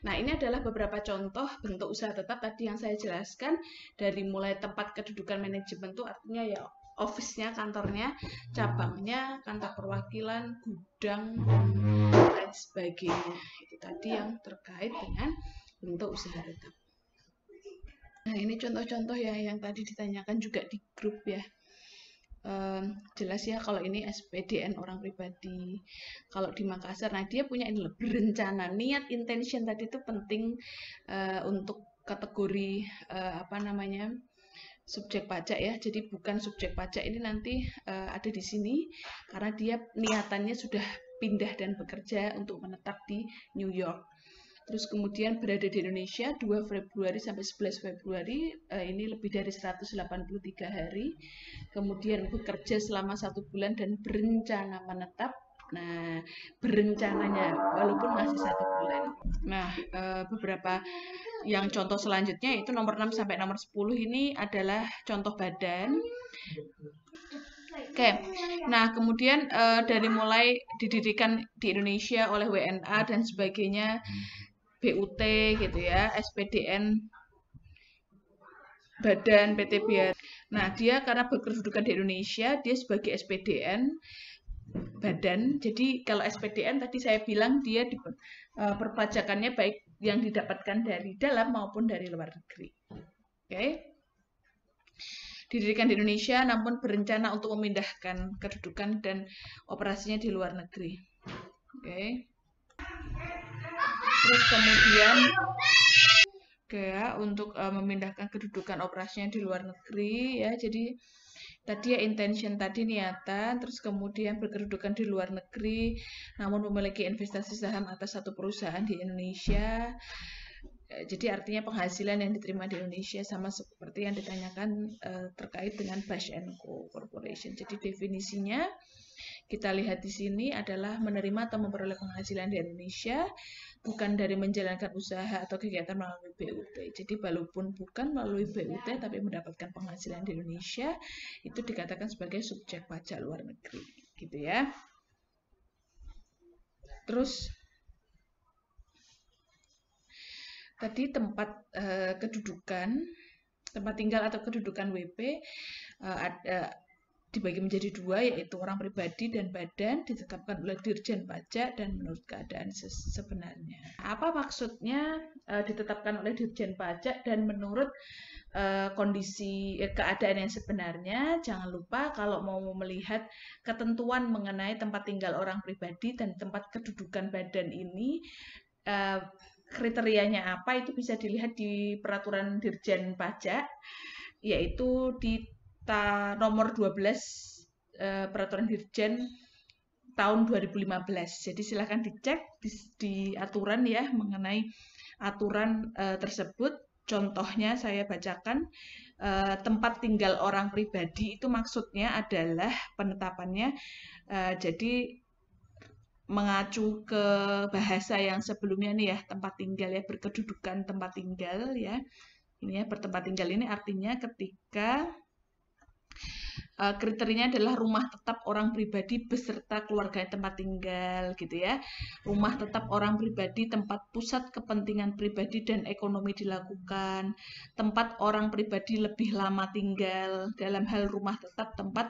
Nah, ini adalah beberapa contoh bentuk usaha tetap tadi yang saya jelaskan, dari mulai tempat kedudukan manajemen itu artinya ya office-nya, kantornya, cabangnya, kantor perwakilan, gudang, dan sebagainya. Itu tadi yang terkait dengan bentuk usaha tetap. Nah, ini contoh-contoh ya yang tadi ditanyakan juga di grup ya. Jelas ya kalau ini SPDN orang pribadi. Kalau di Makassar, nah dia punya ini loh, berencana, niat, intention tadi itu penting untuk kategori subjek pajak ya. Jadi bukan subjek pajak ini nanti ada di sini karena dia niatannya sudah pindah dan bekerja untuk menetap di New York. Terus kemudian berada di Indonesia 2 Februari sampai 11 Februari, ini lebih dari 183 hari. Kemudian bekerja selama 1 bulan dan berencana menetap. Nah, berencananya walaupun masih 1 bulan. Nah, beberapa yang contoh selanjutnya itu nomor 6 sampai nomor 10 ini adalah contoh badan. Oke, nah kemudian dari mulai didirikan di Indonesia oleh WNA dan sebagainya, BUT gitu ya, SPDN, Badan PT Biaya. Nah, dia karena berkedudukan di Indonesia, dia sebagai SPDN, badan. Jadi kalau SPDN tadi saya bilang dia perpajakannya baik yang didapatkan dari dalam maupun dari luar negeri. Oke. Didirikan di Indonesia namun berencana untuk memindahkan kedudukan dan operasinya di luar negeri. Oke. Terus kemudian untuk memindahkan kedudukan operasinya di luar negeri ya. Jadi tadi ya intention tadi niatan, terus kemudian berkedudukan di luar negeri namun memiliki investasi saham atas satu perusahaan di Indonesia. Jadi artinya penghasilan yang diterima di Indonesia sama seperti yang ditanyakan terkait dengan Bash & Co Corporation. Jadi definisinya kita lihat di sini adalah menerima atau memperoleh penghasilan di Indonesia bukan dari menjalankan usaha atau kegiatan melalui BUT. Jadi walaupun bukan melalui BUT tapi mendapatkan penghasilan di Indonesia, itu dikatakan sebagai subjek pajak luar negeri, gitu ya. Terus tadi tempat kedudukan, tempat tinggal atau kedudukan WP dibagi menjadi dua, yaitu orang pribadi dan badan, ditetapkan oleh Dirjen Pajak dan menurut keadaan sebenarnya. Apa maksudnya ditetapkan oleh Dirjen Pajak dan menurut kondisi keadaan yang sebenarnya? Jangan lupa kalau mau melihat ketentuan mengenai tempat tinggal orang pribadi dan tempat kedudukan badan ini, kriterianya apa itu bisa dilihat di peraturan Dirjen Pajak, yaitu di nomor 12 peraturan Dirjen tahun 2015. Jadi silakan dicek di aturan ya mengenai aturan tersebut. Contohnya saya bacakan, tempat tinggal orang pribadi itu maksudnya adalah penetapannya jadi mengacu ke bahasa yang sebelumnya nih ya, tempat tinggal ya, berkedudukan tempat tinggal ya. Ini ya, bertempat tinggal ini artinya ketika kriterianya adalah rumah tetap orang pribadi beserta keluarga tempat tinggal gitu ya. Rumah tetap orang pribadi tempat pusat kepentingan pribadi dan ekonomi dilakukan. Tempat orang pribadi lebih lama tinggal. Dalam hal rumah tetap tempat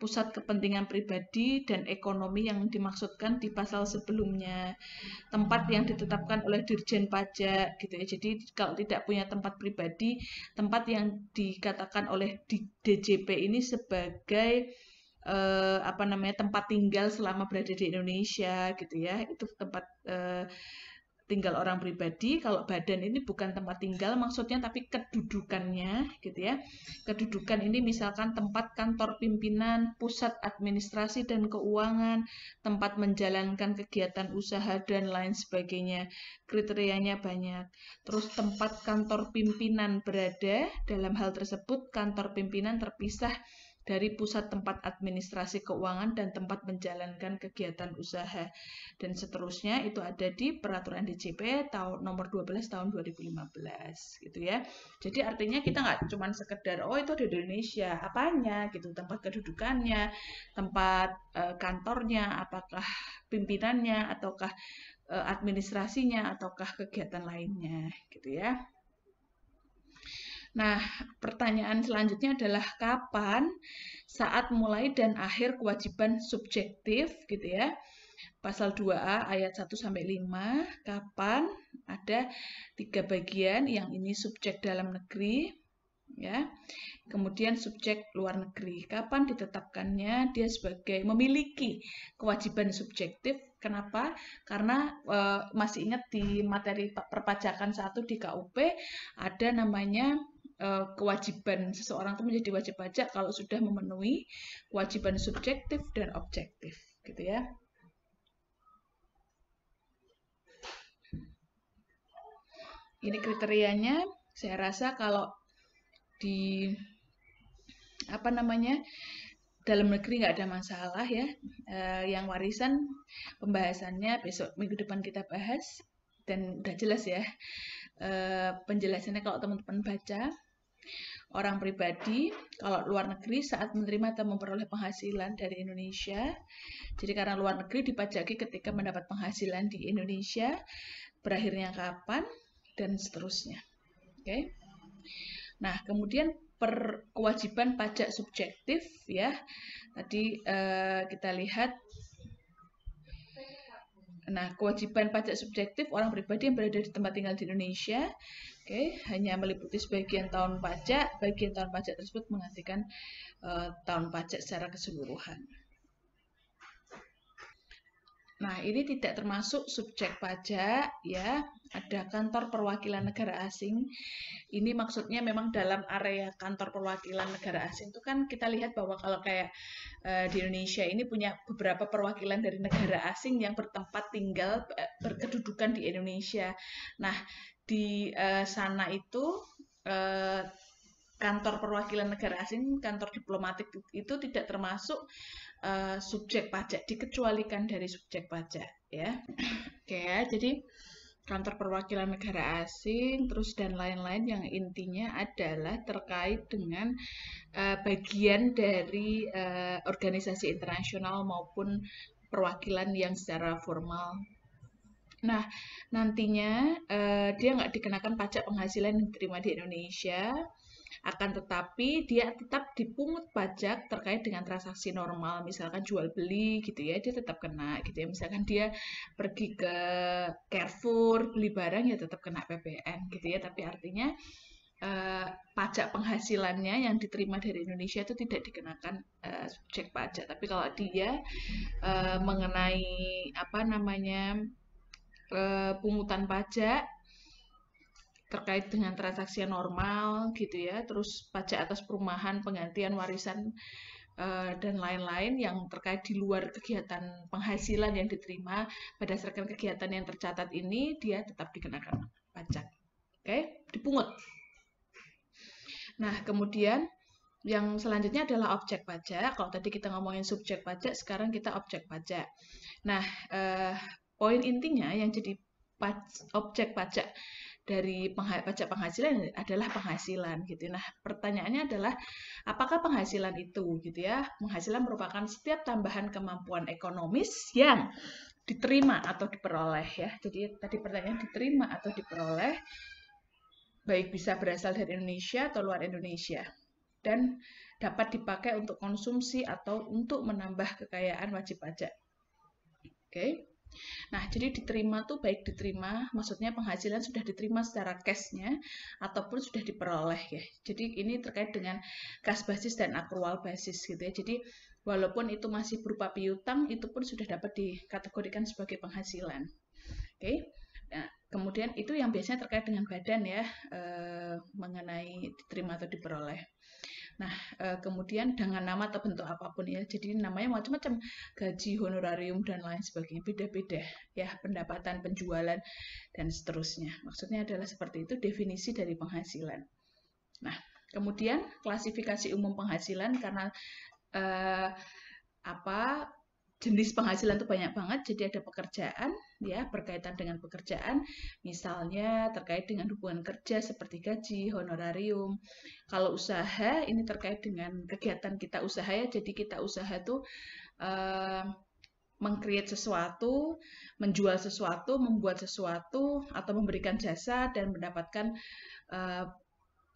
pusat kepentingan pribadi dan ekonomi yang dimaksudkan di pasal sebelumnya. Tempat yang ditetapkan oleh Dirjen Pajak gitu ya. Jadi kalau tidak punya tempat pribadi, tempat yang dikatakan oleh DJP ini sebagai tempat tinggal selama berada di Indonesia gitu ya. Itu tempat tinggal orang pribadi. Kalau badan ini bukan tempat tinggal maksudnya, tapi kedudukannya gitu ya. Kedudukan ini misalkan tempat kantor pimpinan, pusat administrasi dan keuangan, tempat menjalankan kegiatan usaha dan lain sebagainya. Kriterianya banyak. Terus tempat kantor pimpinan berada, dalam hal tersebut kantor pimpinan terpisah dari pusat tempat administrasi keuangan dan tempat menjalankan kegiatan usaha dan seterusnya. Itu ada di peraturan DJP nomor 12 tahun 2015 gitu ya. Jadi artinya kita nggak cuma sekedar itu ada di Indonesia, apanya gitu, tempat kedudukannya, tempat kantornya, apakah pimpinannya ataukah administrasinya ataukah kegiatan lainnya gitu ya. Nah, pertanyaan selanjutnya adalah kapan saat mulai dan akhir kewajiban subjektif gitu ya. Pasal 2A ayat 1 sampai 5, kapan ada 3 bagian, yang ini subjek dalam negeri ya. Kemudian subjek luar negeri. Kapan ditetapkannya dia sebagai memiliki kewajiban subjektif? Kenapa? Karena masih ingat di materi perpajakan 1 di KUP ada namanya kewajiban seseorang itu menjadi wajib pajak kalau sudah memenuhi kewajiban subjektif dan objektif gitu ya. Ini kriterianya. Saya rasa kalau di dalam negeri nggak ada masalah ya. Yang warisan pembahasannya besok minggu depan kita bahas dan udah jelas ya. Penjelasannya kalau teman-teman baca. Orang pribadi kalau luar negeri saat menerima atau memperoleh penghasilan dari Indonesia. Jadi karena luar negeri dipajaki ketika mendapat penghasilan di Indonesia, berakhirnya kapan dan seterusnya. Oke. Nah, kemudian kewajiban pajak subjektif ya. Tadi kita lihat. Nah, kewajiban pajak subjektif orang pribadi yang berada di tempat tinggal di Indonesia, hanya meliputi sebagian tahun pajak. Bagian tahun pajak tersebut menggantikan tahun pajak secara keseluruhan. Nah, ini tidak termasuk subjek pajak ya. Ada kantor perwakilan negara asing. Ini maksudnya memang dalam area kantor perwakilan negara asing itu kan kita lihat bahwa kalau kayak di Indonesia ini punya beberapa perwakilan dari negara asing yang bertempat tinggal berkedudukan di Indonesia. Nah, di sana itu kantor perwakilan negara asing, kantor diplomatik itu tidak termasuk subjek pajak, dikecualikan dari subjek pajak ya. Oke ya, jadi kantor perwakilan negara asing terus dan lain-lain yang intinya adalah terkait dengan bagian dari organisasi internasional maupun perwakilan yang secara formal. Nah, nantinya dia nggak dikenakan pajak penghasilan yang diterima di Indonesia, akan tetapi dia tetap dipungut pajak terkait dengan transaksi normal, misalkan jual beli gitu ya, dia tetap kena gitu ya. Misalkan dia pergi ke Carrefour beli barang ya tetap kena PPN gitu ya, tapi artinya pajak penghasilannya yang diterima dari Indonesia itu tidak dikenakan subjek pajak. Tapi kalau dia mengenai pungutan pajak terkait dengan transaksi normal gitu ya, terus pajak atas perumahan, penggantian, warisan dan lain-lain yang terkait di luar kegiatan penghasilan yang diterima berdasarkan kegiatan yang tercatat ini, dia tetap dikenakan pajak. Oke, dipungut. Nah, kemudian yang selanjutnya adalah objek pajak. Kalau tadi kita ngomongin subjek pajak, sekarang kita objek pajak. Nah, poin intinya yang jadi objek pajak dari pajak penghasilan adalah penghasilan gitu. Nah, pertanyaannya adalah apakah penghasilan itu gitu ya? Penghasilan merupakan setiap tambahan kemampuan ekonomis yang diterima atau diperoleh ya. Jadi tadi pertanyaan diterima atau diperoleh, baik bisa berasal dari Indonesia atau luar Indonesia, dan dapat dipakai untuk konsumsi atau untuk menambah kekayaan wajib pajak. Oke. Nah, jadi diterima tuh baik diterima, maksudnya penghasilan sudah diterima secara cashnya ataupun sudah diperoleh ya. Jadi ini terkait dengan kas basis dan akrual basis gitu ya. Jadi walaupun itu masih berupa piutang, itu pun sudah dapat dikategorikan sebagai penghasilan. Oke. Nah, kemudian itu yang biasanya terkait dengan badan ya, mengenai diterima atau diperoleh. Nah, kemudian dengan nama atau bentuk apapun ya, jadi namanya macam-macam, gaji, honorarium, dan lain sebagainya, beda-beda ya, pendapatan, penjualan, dan seterusnya. Maksudnya adalah seperti itu definisi dari penghasilan. Nah, kemudian klasifikasi umum penghasilan karena jenis penghasilan itu banyak banget, jadi ada pekerjaan, ya berkaitan dengan pekerjaan, misalnya terkait dengan hubungan kerja seperti gaji, honorarium. Kalau usaha, ini terkait dengan kegiatan kita usaha ya, jadi kita usaha itu meng-create sesuatu, menjual sesuatu, membuat sesuatu, atau memberikan jasa dan mendapatkan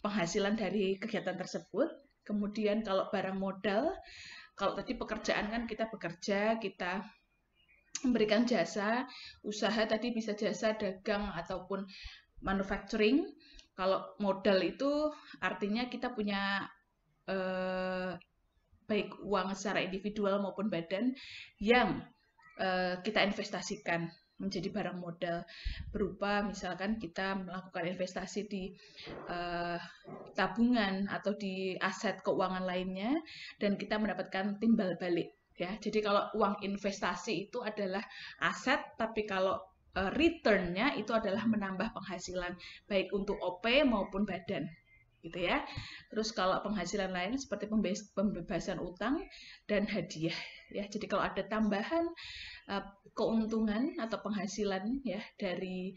penghasilan dari kegiatan tersebut. Kemudian kalau barang modal, kalau tadi pekerjaan kan kita bekerja, kita memberikan jasa, usaha tadi bisa jasa, dagang, ataupun manufacturing. Kalau modal itu artinya kita punya baik uang secara individual maupun badan yang kita investasikan menjadi barang modal, berupa misalkan kita melakukan investasi di tabungan atau di aset keuangan lainnya dan kita mendapatkan timbal balik ya. Jadi kalau uang investasi itu adalah aset, tapi kalau return-nya itu adalah menambah penghasilan baik untuk OP maupun badan gitu ya. Terus kalau penghasilan lain seperti pembebasan utang dan hadiah ya. Jadi kalau ada tambahan keuntungan atau penghasilan ya dari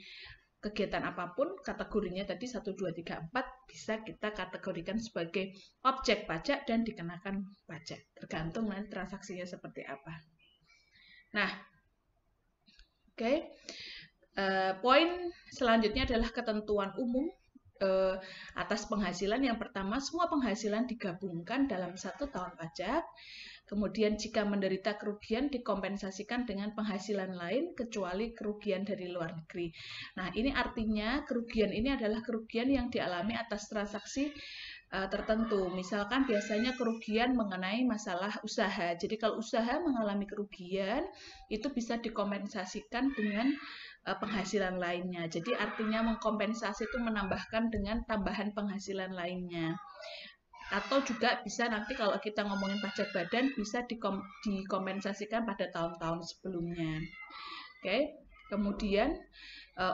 kegiatan apapun, kategorinya tadi 1, 2, 3, 4 bisa kita kategorikan sebagai objek pajak dan dikenakan pajak, tergantung nanti transaksinya seperti apa. Nah, oke. Poin selanjutnya adalah ketentuan umum atas penghasilan. Yang pertama, semua penghasilan digabungkan dalam 1 tahun pajak. Kemudian jika menderita kerugian dikompensasikan dengan penghasilan lain kecuali kerugian dari luar negeri. Nah, ini artinya kerugian ini adalah kerugian yang dialami atas transaksi tertentu. Misalkan biasanya kerugian mengenai masalah usaha. Jadi kalau usaha mengalami kerugian itu bisa dikompensasikan dengan penghasilan lainnya. Jadi artinya mengkompensasi itu menambahkan dengan tambahan penghasilan lainnya. Atau juga bisa nanti kalau kita ngomongin pajak badan bisa dikompensasikan pada tahun-tahun sebelumnya. Oke. Kemudian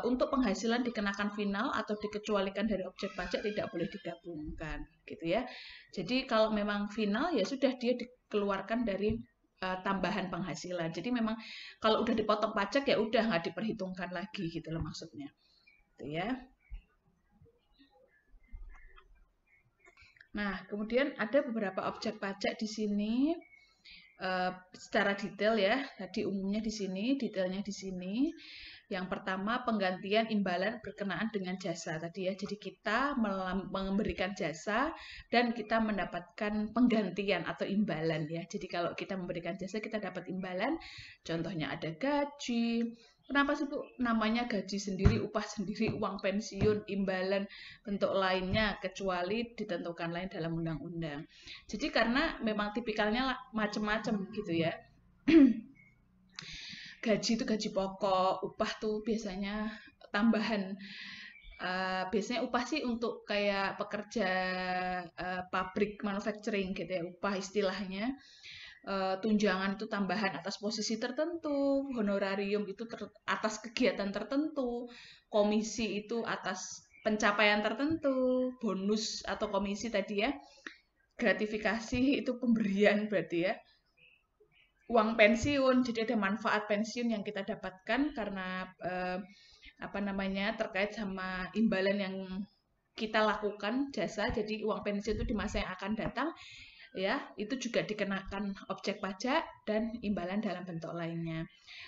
untuk penghasilan dikenakan final atau dikecualikan dari objek pajak tidak boleh digabungkan, gitu ya. Jadi kalau memang final ya sudah dia dikeluarkan dari tambahan penghasilan. Jadi memang kalau udah dipotong pajak ya udah nggak diperhitungkan lagi gitu loh maksudnya. Gitu ya. Nah, kemudian ada beberapa objek pajak di sini secara detail ya. Tadi umumnya di sini, detailnya di sini. Yang pertama, penggantian imbalan berkenaan dengan jasa tadi ya. Jadi kita memberikan jasa dan kita mendapatkan penggantian atau imbalan ya. Jadi kalau kita memberikan jasa kita dapat imbalan. Contohnya ada gaji. Kenapa sih Bu namanya gaji sendiri, upah sendiri, uang pensiun, imbalan, bentuk lainnya kecuali ditentukan lain dalam undang-undang. Jadi karena memang tipikalnya macam-macam gitu ya. Gaji itu gaji pokok, upah tuh biasanya tambahan. Biasanya upah sih untuk kayak pekerja pabrik manufacturing gitu ya, upah istilahnya. Tunjangan itu tambahan atas posisi tertentu, honorarium itu atas kegiatan tertentu, komisi itu atas pencapaian tertentu, bonus atau komisi tadi ya, gratifikasi itu pemberian berarti ya, uang pensiun, jadi ada manfaat pensiun yang kita dapatkan karena terkait sama imbalan yang kita lakukan jasa, jadi uang pensiun itu di masa yang akan datang, ya, itu juga dikenakan objek pajak dan imbalan dalam bentuk lainnya.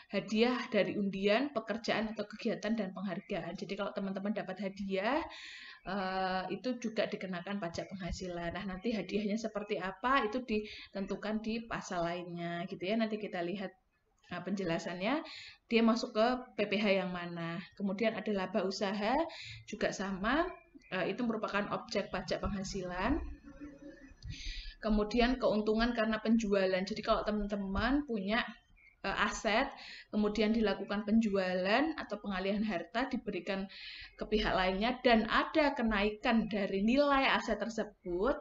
Hadiah dari undian, pekerjaan atau kegiatan dan penghargaan. Jadi kalau teman-teman dapat hadiah, itu juga dikenakan pajak penghasilan. Nah, nanti hadiahnya seperti apa itu ditentukan di pasal lainnya, gitu ya. Nanti kita lihat penjelasannya, dia masuk ke PPh yang mana. Kemudian ada laba usaha, juga sama, itu merupakan objek pajak penghasilan. Kemudian keuntungan karena penjualan. Jadi kalau teman-teman punya aset, kemudian dilakukan penjualan atau pengalihan harta, diberikan ke pihak lainnya, dan ada kenaikan dari nilai aset tersebut,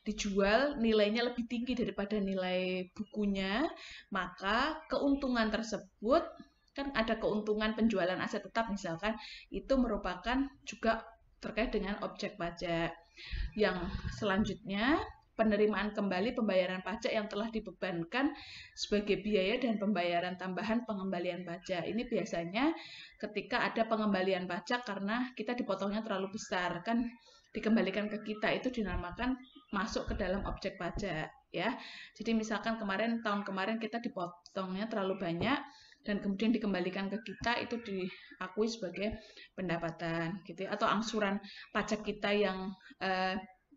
dijual nilainya lebih tinggi daripada nilai bukunya, maka keuntungan tersebut, kan ada keuntungan penjualan aset tetap misalkan, itu merupakan juga terkait dengan objek pajak. Yang selanjutnya, penerimaan kembali pembayaran pajak yang telah dibebankan sebagai biaya dan pembayaran tambahan pengembalian pajak. Ini biasanya ketika ada pengembalian pajak karena kita dipotongnya terlalu besar, kan dikembalikan ke kita, itu dinamakan masuk ke dalam objek pajak, ya. Jadi misalkan tahun kemarin kita dipotongnya terlalu banyak dan kemudian dikembalikan ke kita, itu diakui sebagai pendapatan, gitu ya. Atau angsuran pajak kita yang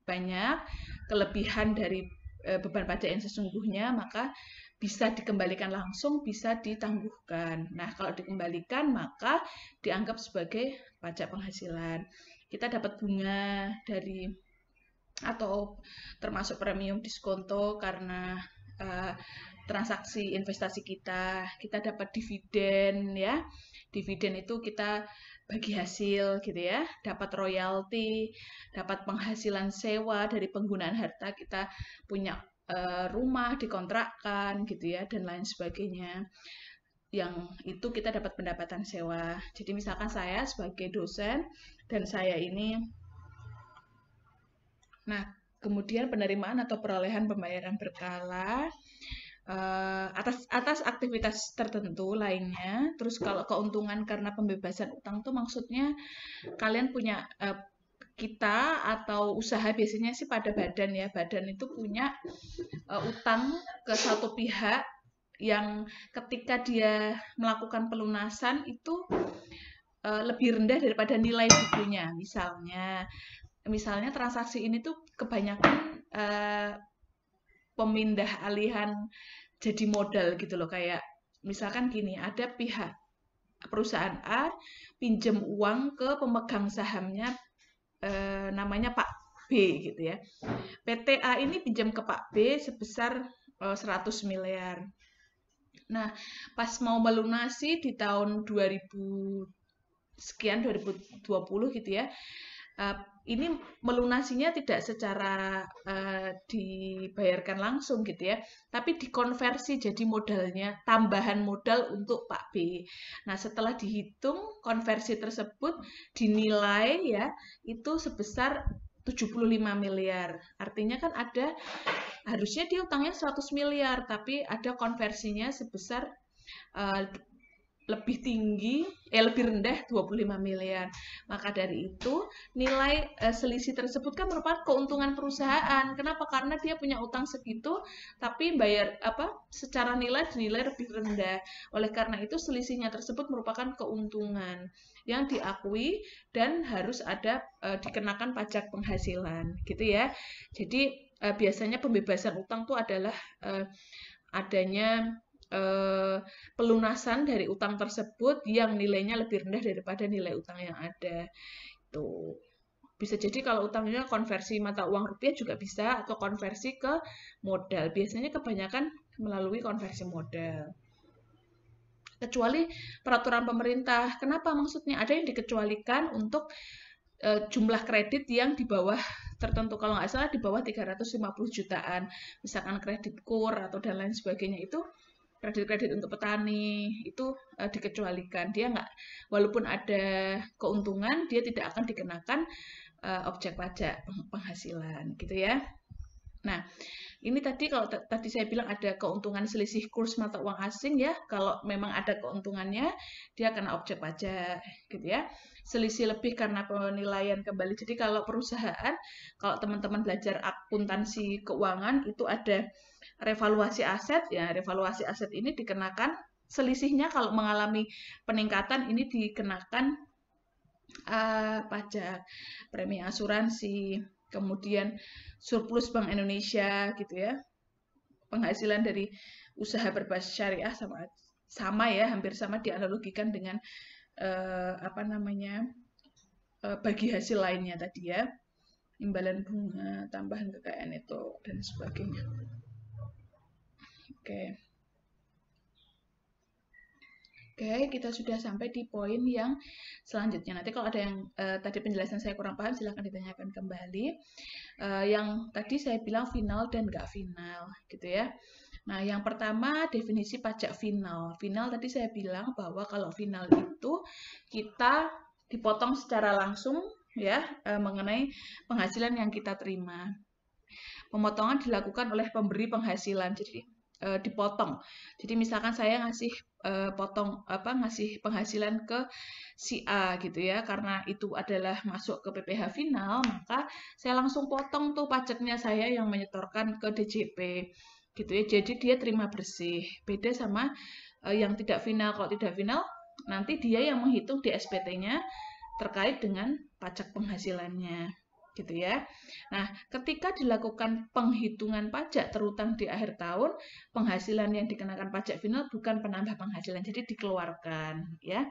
banyak, kelebihan dari beban pajak yang sesungguhnya, maka bisa dikembalikan langsung, bisa ditangguhkan. Nah, kalau dikembalikan, maka dianggap sebagai pajak penghasilan. Kita dapat bunga dari, atau termasuk premium diskonto karena transaksi investasi kita dapat dividen, ya. Dividen itu kita bagi hasil, gitu ya, dapat royalti, dapat penghasilan sewa dari penggunaan harta, kita punya rumah dikontrakkan, gitu ya, dan lain sebagainya. Yang itu kita dapat pendapatan sewa. Jadi misalkan saya sebagai dosen dan saya ini, nah, kemudian penerimaan atau perolehan pembayaran berkala atas aktivitas tertentu lainnya. Terus kalau keuntungan karena pembebasan utang tuh maksudnya kalian punya, kita atau usaha biasanya sih pada badan, ya. Badan itu punya utang ke satu pihak yang ketika dia melakukan pelunasan itu lebih rendah daripada nilai bukunya. Misalnya transaksi ini tuh kebanyakan pemindah alihan jadi modal, gitu loh. Kayak misalkan gini, ada pihak perusahaan A pinjam uang ke pemegang sahamnya, namanya Pak B, gitu ya. PT A ini pinjam ke Pak B sebesar 100 miliar. Nah, pas mau melunasi di tahun 2020 gitu ya, ini melunasinya tidak secara dibayarkan langsung, gitu ya, tapi dikonversi jadi modalnya, tambahan modal untuk Pak B. Nah, setelah dihitung konversi tersebut dinilai, ya, itu sebesar 75 miliar. Artinya kan harusnya dia utangnya 100 miliar, tapi ada konversinya sebesar lebih rendah 25 miliar. Maka dari itu, nilai selisih tersebut kan merupakan keuntungan perusahaan. Kenapa? Karena dia punya utang segitu, tapi secara nilai dinilai lebih rendah. Oleh karena itu, selisihnya tersebut merupakan keuntungan yang diakui dan harus dikenakan pajak penghasilan, gitu ya. Jadi biasanya pembebasan utang itu adalah adanya pelunasan dari utang tersebut yang nilainya lebih rendah daripada nilai utang yang ada. Tuh. Bisa jadi kalau utangnya konversi mata uang rupiah juga bisa, atau konversi ke modal. Biasanya kebanyakan melalui konversi modal. Kecuali peraturan pemerintah. Kenapa? Maksudnya ada yang dikecualikan untuk jumlah kredit yang di bawah tertentu. Kalau nggak salah di bawah 350 jutaan. Misalkan kredit kur atau dan lain sebagainya, itu kredit-kredit untuk petani itu dikecualikan. Dia nggak, walaupun ada keuntungan, dia tidak akan dikenakan objek pajak penghasilan, gitu ya. Nah, Ini tadi kalau tadi saya bilang ada keuntungan selisih kurs mata uang asing ya. Kalau memang ada keuntungannya, dia kena objek pajak gitu ya. Selisih lebih karena penilaian kembali. Jadi kalau perusahaan, kalau teman-teman belajar akuntansi keuangan itu ada revaluasi aset ya. Revaluasi aset ini dikenakan selisihnya kalau mengalami peningkatan ini dikenakan pajak, premi asuransi, kemudian surplus Bank Indonesia gitu ya. Penghasilan dari usaha berbasis syariah sama ya, hampir sama dianalogikan dengan apa namanya? Bagi hasil lainnya tadi ya. Imbalan bunga, tambahan kekayaan itu dan sebagainya. Oke. Oke, kita sudah sampai di poin yang selanjutnya. Nanti kalau ada yang tadi penjelasan saya kurang paham, silahkan ditanyakan kembali. Yang tadi saya bilang final dan nggak final, gitu ya. Nah, yang pertama definisi pajak final. Final tadi saya bilang bahwa kalau final itu kita dipotong secara langsung ya mengenai penghasilan yang kita terima. Pemotongan dilakukan oleh pemberi penghasilan. Jadi dipotong. Jadi misalkan saya ngasih ngasih penghasilan ke si A gitu ya, karena itu adalah masuk ke PPh final, maka saya langsung potong tuh pajaknya saya yang menyetorkan ke DJP gitu ya. Jadi dia terima bersih. Beda sama yang tidak final. Kalau tidak final, nanti dia yang menghitung di SPT-nya terkait dengan pajak penghasilannya. Gitu ya. Nah, ketika dilakukan penghitungan pajak terutang di akhir tahun, penghasilan yang dikenakan pajak final bukan penambah penghasilan, jadi dikeluarkan ya.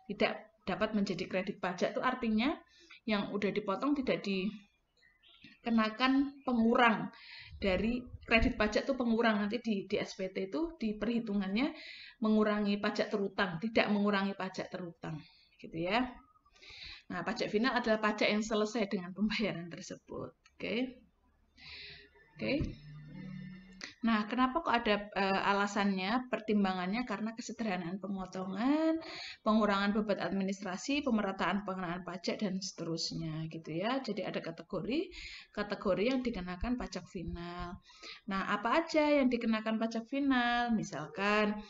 Tidak dapat menjadi kredit pajak itu artinya yang udah dipotong tidak dikenakan pengurang dari kredit pajak itu pengurang nanti di SPT itu di perhitungannya mengurangi pajak terutang, tidak mengurangi pajak terutang gitu ya. Nah, pajak final adalah pajak yang selesai dengan pembayaran tersebut. Oke. Nah, kenapa kok ada alasannya, pertimbangannya karena kesederhanaan pemotongan, pengurangan beban administrasi, pemerataan pengenaan pajak dan seterusnya gitu ya. Jadi ada kategori yang dikenakan pajak final. Nah, apa aja yang dikenakan pajak final? Misalkan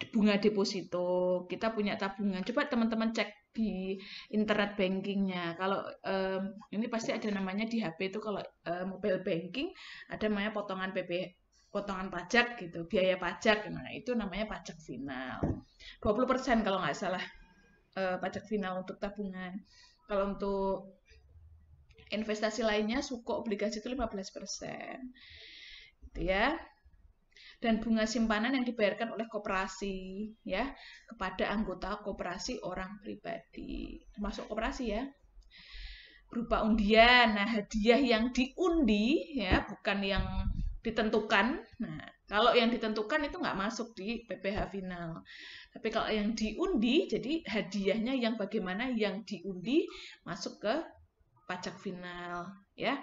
bunga deposito, kita punya tabungan. Coba teman-teman cek di internet bankingnya. Kalau ini pasti ada namanya di HP itu kalau mobile banking ada namanya potongan potongan pajak gitu, biaya pajak. Nah, itu namanya pajak final. 20% kalau nggak salah pajak final untuk tabungan. Kalau untuk investasi lainnya, suku obligasi itu 15%. Gitu ya. Dan bunga simpanan yang dibayarkan oleh koperasi ya kepada anggota koperasi orang pribadi, termasuk koperasi ya, berupa undian. Nah, hadiah yang diundi ya, bukan yang ditentukan. Nah, kalau yang ditentukan itu nggak masuk di PPh final. Tapi kalau yang diundi, jadi hadiahnya yang bagaimana yang diundi masuk ke pajak final ya.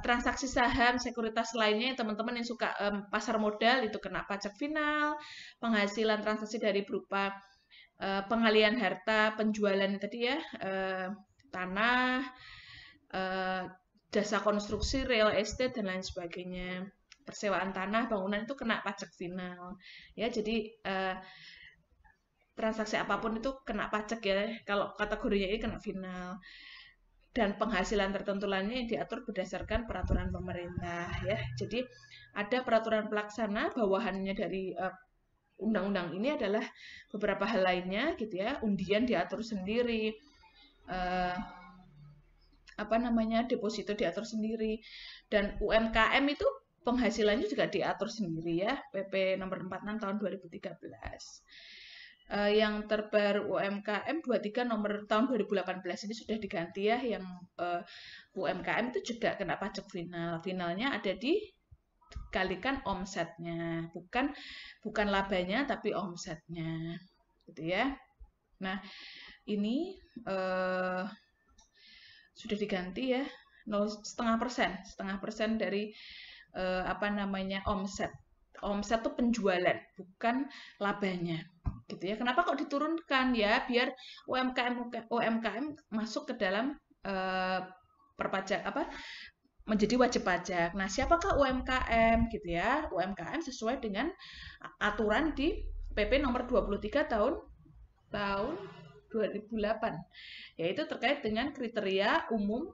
Transaksi saham, sekuritas lainnya, teman-teman yang suka pasar modal itu kena pajak final. Penghasilan transaksi dari berupa pengalihan harta, penjualan tadi ya, tanah, jasa konstruksi, real estate dan lain sebagainya. Persewaan tanah, bangunan itu kena pajak final. Ya, jadi transaksi apapun itu kena pajak ya. Kalau kategorinya ini kena final. Dan penghasilan tertentu lainnya yang diatur berdasarkan peraturan pemerintah ya. Jadi ada peraturan pelaksana bawahannya dari undang-undang ini adalah beberapa hal lainnya gitu ya. Undian diatur sendiri, deposito diatur sendiri, dan UMKM itu penghasilannya juga diatur sendiri ya. PP nomor 46 tahun 2013. Yang terbaru UMKM 23 nomor tahun 2018 ini sudah diganti ya, yang UMKM itu juga kena pajak final. Finalnya ada dikalikan omsetnya, bukan labanya tapi omsetnya gitu ya. Nah, ini sudah diganti ya, 0,5% dari omset. Omset itu penjualan, bukan labanya. Gitu ya. Kenapa kok diturunkan ya? Biar UMKM masuk ke dalam menjadi wajib pajak. Nah, siapakah UMKM gitu ya? UMKM sesuai dengan aturan di PP nomor 23 tahun 2008, yaitu terkait dengan kriteria umum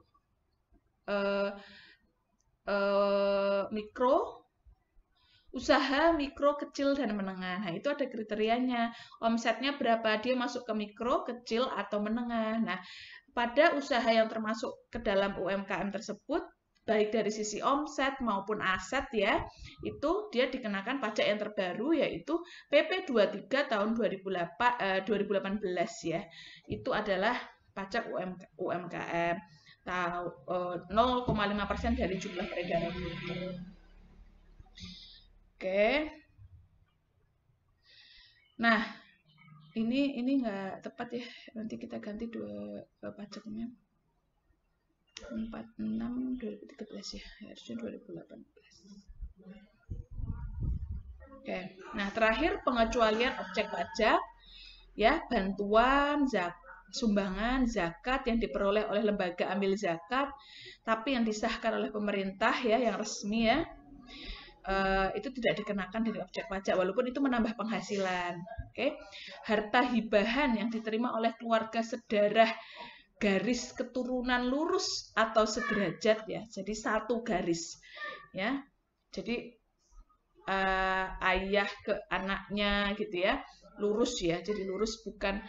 usaha mikro, kecil, dan menengah. Nah, itu ada kriterianya. Omsetnya berapa, dia masuk ke mikro, kecil, atau menengah. Nah, pada usaha yang termasuk ke dalam UMKM tersebut, baik dari sisi omset maupun aset ya, itu dia dikenakan pajak yang terbaru, yaitu PP 23 tahun 2018 ya. Itu adalah pajak UMKM. 0,5% dari jumlah peredaran. Oke. Nah, ini nggak tepat ya. Nanti kita ganti dua pajaknya. 46 2013 ya. Harusnya 2018. Oke. Nah, terakhir pengecualian objek pajak ya, bantuan, sumbangan, zakat yang diperoleh oleh lembaga amil zakat tapi yang disahkan oleh pemerintah ya, yang resmi ya. Itu tidak dikenakan dari objek pajak walaupun itu menambah penghasilan. Oke. Harta hibahan yang diterima oleh keluarga sedarah garis keturunan lurus atau sederajat ya. Jadi satu garis ya. Jadi ayah ke anaknya gitu ya. Lurus ya. Jadi lurus bukan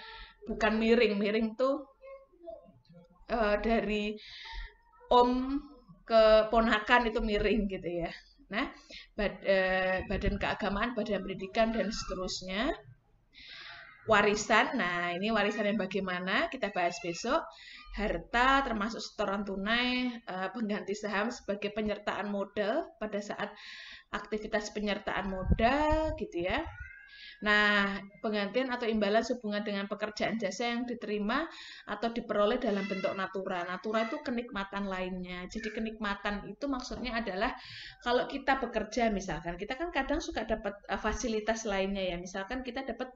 miring. Miring tuh dari om ke ponakan itu miring gitu ya. Nah, badan keagamaan, badan pendidikan, dan seterusnya. Warisan, nah ini warisan yang bagaimana, kita bahas besok. Harta termasuk setoran tunai, pengganti saham sebagai penyertaan modal pada saat aktivitas penyertaan modal gitu ya. Nah, penggantian atau imbalan hubungan dengan pekerjaan jasa yang diterima atau diperoleh dalam bentuk natura. Natura itu kenikmatan lainnya. Jadi kenikmatan itu maksudnya adalah kalau kita bekerja misalkan, kita kan kadang suka dapat fasilitas lainnya ya. Misalkan kita dapat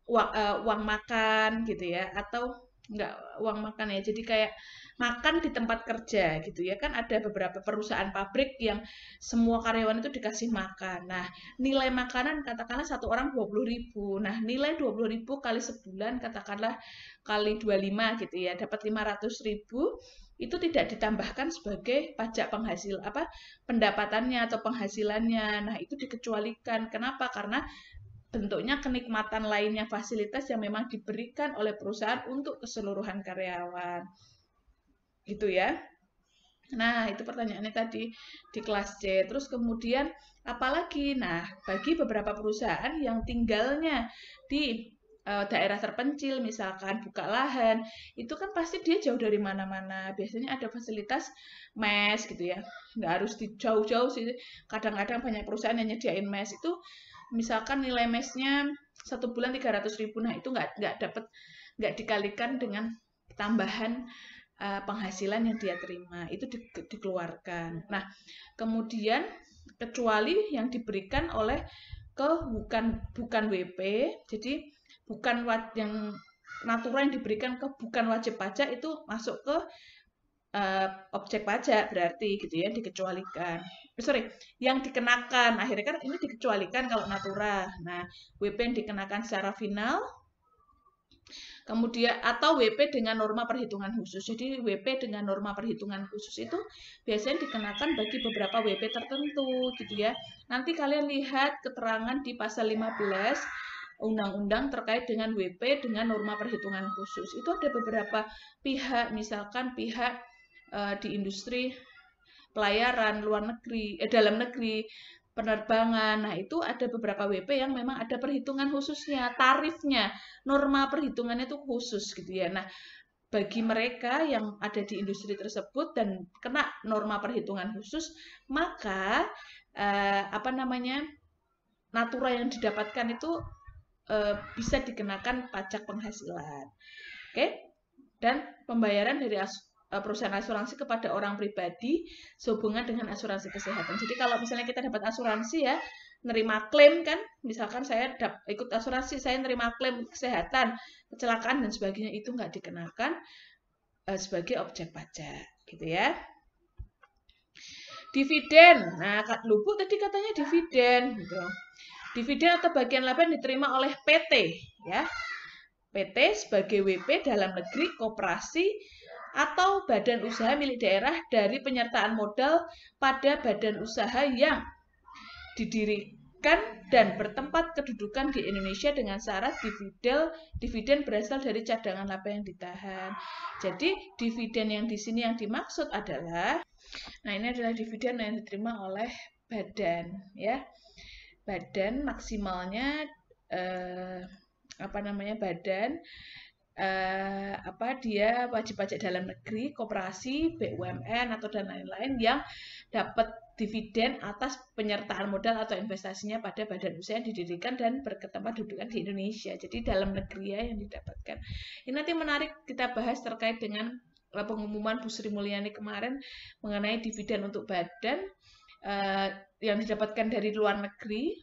uang makan gitu ya, atau enggak uang makan ya, jadi kayak makan di tempat kerja gitu ya, kan ada beberapa perusahaan pabrik yang semua karyawan itu dikasih makan. Nah, nilai makanan katakanlah satu orang 20.000. Nah, nilai 20.000 kali sebulan katakanlah kali 25 gitu ya, dapat 500.000. Itu tidak ditambahkan sebagai pajak pendapatannya atau penghasilannya. Nah, itu dikecualikan. Kenapa? Karena bentuknya kenikmatan lainnya, fasilitas yang memang diberikan oleh perusahaan untuk keseluruhan karyawan. Gitu ya. Nah, itu pertanyaannya tadi di kelas C. Terus kemudian apalagi? Nah, bagi beberapa perusahaan yang tinggalnya di daerah terpencil, misalkan buka lahan, itu kan pasti dia jauh dari mana-mana. Biasanya ada fasilitas mes gitu ya. Nggak harus di jauh-jauh sih. Kadang-kadang banyak perusahaan yang nyediain mes itu. Misalkan nilai mesnya 1 bulan 300.000, nah itu nggak dikalikan dengan tambahan penghasilan yang dia terima, itu dikeluarkan. Nah, kemudian kecuali yang diberikan oleh bukan WP, jadi bukan yang natura yang diberikan ke bukan wajib pajak itu masuk ke objek pajak berarti gitu ya, dikecualikan. Yang dikenakan akhirnya kan ini dikecualikan kalau natura. Nah, WP yang dikenakan secara final, kemudian atau WP dengan norma perhitungan khusus. Jadi WP dengan norma perhitungan khusus itu biasanya dikenakan bagi beberapa WP tertentu gitu ya. Nanti kalian lihat keterangan di pasal 15 undang-undang terkait dengan WP dengan norma perhitungan khusus. Itu ada beberapa pihak, misalkan pihak di industri pelayaran luar negeri, dalam negeri, penerbangan. Nah, itu ada beberapa WP yang memang ada perhitungan khususnya, tarifnya, norma perhitungannya itu khusus gitu ya. Nah, bagi mereka yang ada di industri tersebut dan kena norma perhitungan khusus, maka natura yang didapatkan itu bisa dikenakan pajak penghasilan. Oke? Dan pembayaran dari perusahaan asuransi kepada orang pribadi sehubungan dengan asuransi kesehatan. Jadi kalau misalnya kita dapat asuransi ya, nerima klaim kan, misalkan saya ikut asuransi, saya nerima klaim kesehatan, kecelakaan dan sebagainya, itu nggak dikenakan sebagai objek pajak, gitu ya. Dividen. Nah, Lubuk tadi katanya dividen gitu. Dividen atau bagian laba yang diterima oleh PT ya. PT sebagai WP dalam negeri, koperasi atau badan usaha milik daerah dari penyertaan modal pada badan usaha yang didirikan dan bertempat kedudukan di Indonesia dengan syarat dividen berasal dari cadangan laba yang ditahan. Jadi dividen yang di sini yang dimaksud adalah, nah ini adalah dividen yang diterima oleh badan ya. Badan maksimalnya badan dia wajib pajak dalam negeri, koperasi, BUMN atau dan lain-lain yang dapat dividen atas penyertaan modal atau investasinya pada badan usaha yang didirikan dan bertempat kedudukan di Indonesia. Jadi dalam negeri ya yang didapatkan. Ini nanti menarik kita bahas terkait dengan pengumuman Bu Sri Mulyani kemarin mengenai dividen untuk badan yang didapatkan dari luar negeri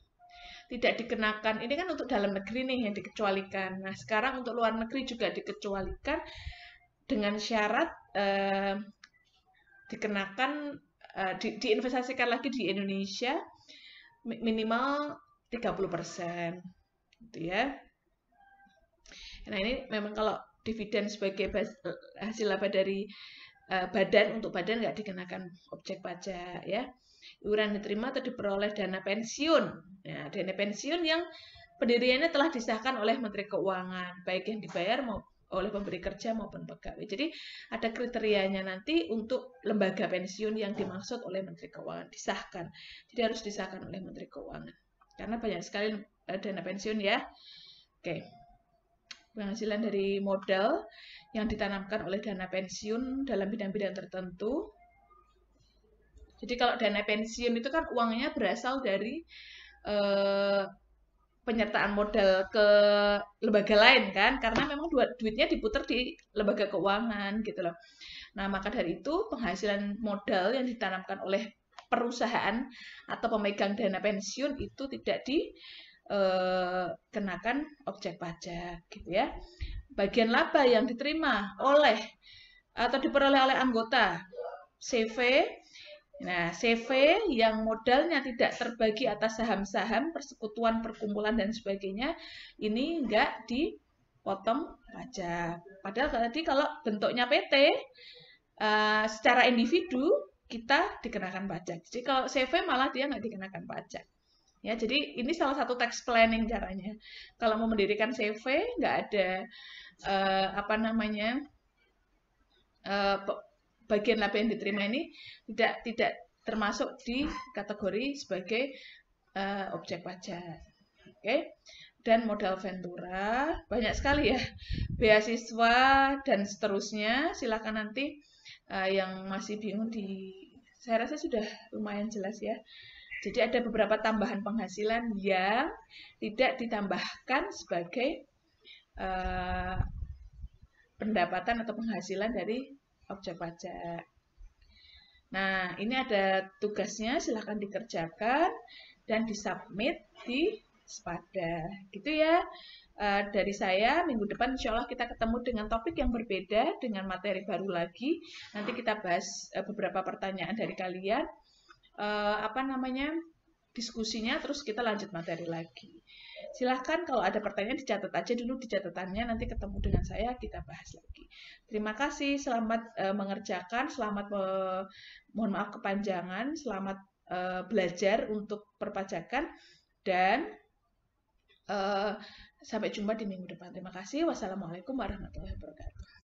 tidak dikenakan. Ini kan untuk dalam negeri nih yang dikecualikan. Nah, sekarang untuk luar negeri juga dikecualikan dengan syarat dikenakan diinvestasikan lagi di Indonesia minimal 30%. Gitu ya. Nah, ini memang kalau dividen sebagai hasil laba dari badan, untuk badan nggak dikenakan objek pajak ya. Iuran diterima atau diperoleh dana pensiun. Ya, dana pensiun yang pendiriannya telah disahkan oleh Menteri Keuangan, baik yang dibayar oleh pemberi kerja maupun pegawai. Jadi ada kriterianya nanti untuk lembaga pensiun yang dimaksud oleh Menteri Keuangan disahkan. Jadi harus disahkan oleh Menteri Keuangan. Karena banyak sekali dana pensiun ya. Oke. Penghasilan dari modal yang ditanamkan oleh dana pensiun dalam bidang-bidang tertentu. Jadi kalau dana pensiun itu kan uangnya berasal dari penyertaan modal ke lembaga lain kan, karena memang duitnya diputar di lembaga keuangan gitu loh. Nah, maka dari itu penghasilan modal yang ditanamkan oleh perusahaan atau pemegang dana pensiun itu tidak dikenakan objek pajak gitu ya. Bagian laba yang diterima oleh atau diperoleh oleh anggota CV. Nah, CV yang modalnya tidak terbagi atas saham-saham, persekutuan, perkumpulan, dan sebagainya, ini enggak dipotong pajak. Padahal tadi kalau bentuknya PT, secara individu, kita dikenakan pajak. Jadi kalau CV malah dia nggak dikenakan pajak. Ya, jadi ini salah satu tax planning caranya. Kalau mau mendirikan CV, nggak ada bagian laba yang diterima ini tidak termasuk di kategori sebagai objek pajak. Oke. Dan modal ventura banyak sekali ya, beasiswa dan seterusnya. Silakan nanti yang masih bingung saya rasa sudah lumayan jelas ya. Jadi ada beberapa tambahan penghasilan yang tidak ditambahkan sebagai pendapatan atau penghasilan dari objek pajak. Nah, ini ada tugasnya, silahkan dikerjakan dan disubmit di Spada. Gitu ya. Dari saya, minggu depan insya Allah kita ketemu dengan topik yang berbeda, dengan materi baru lagi. Nanti kita bahas beberapa pertanyaan dari kalian. Diskusinya, terus kita lanjut materi lagi. Silahkan kalau ada pertanyaan dicatat aja dulu di catatannya, nanti ketemu dengan saya, kita bahas lagi. Terima kasih, selamat mengerjakan, selamat mohon maaf kepanjangan, selamat belajar untuk perpajakan, dan sampai jumpa di minggu depan. Terima kasih, wassalamualaikum warahmatullahi wabarakatuh.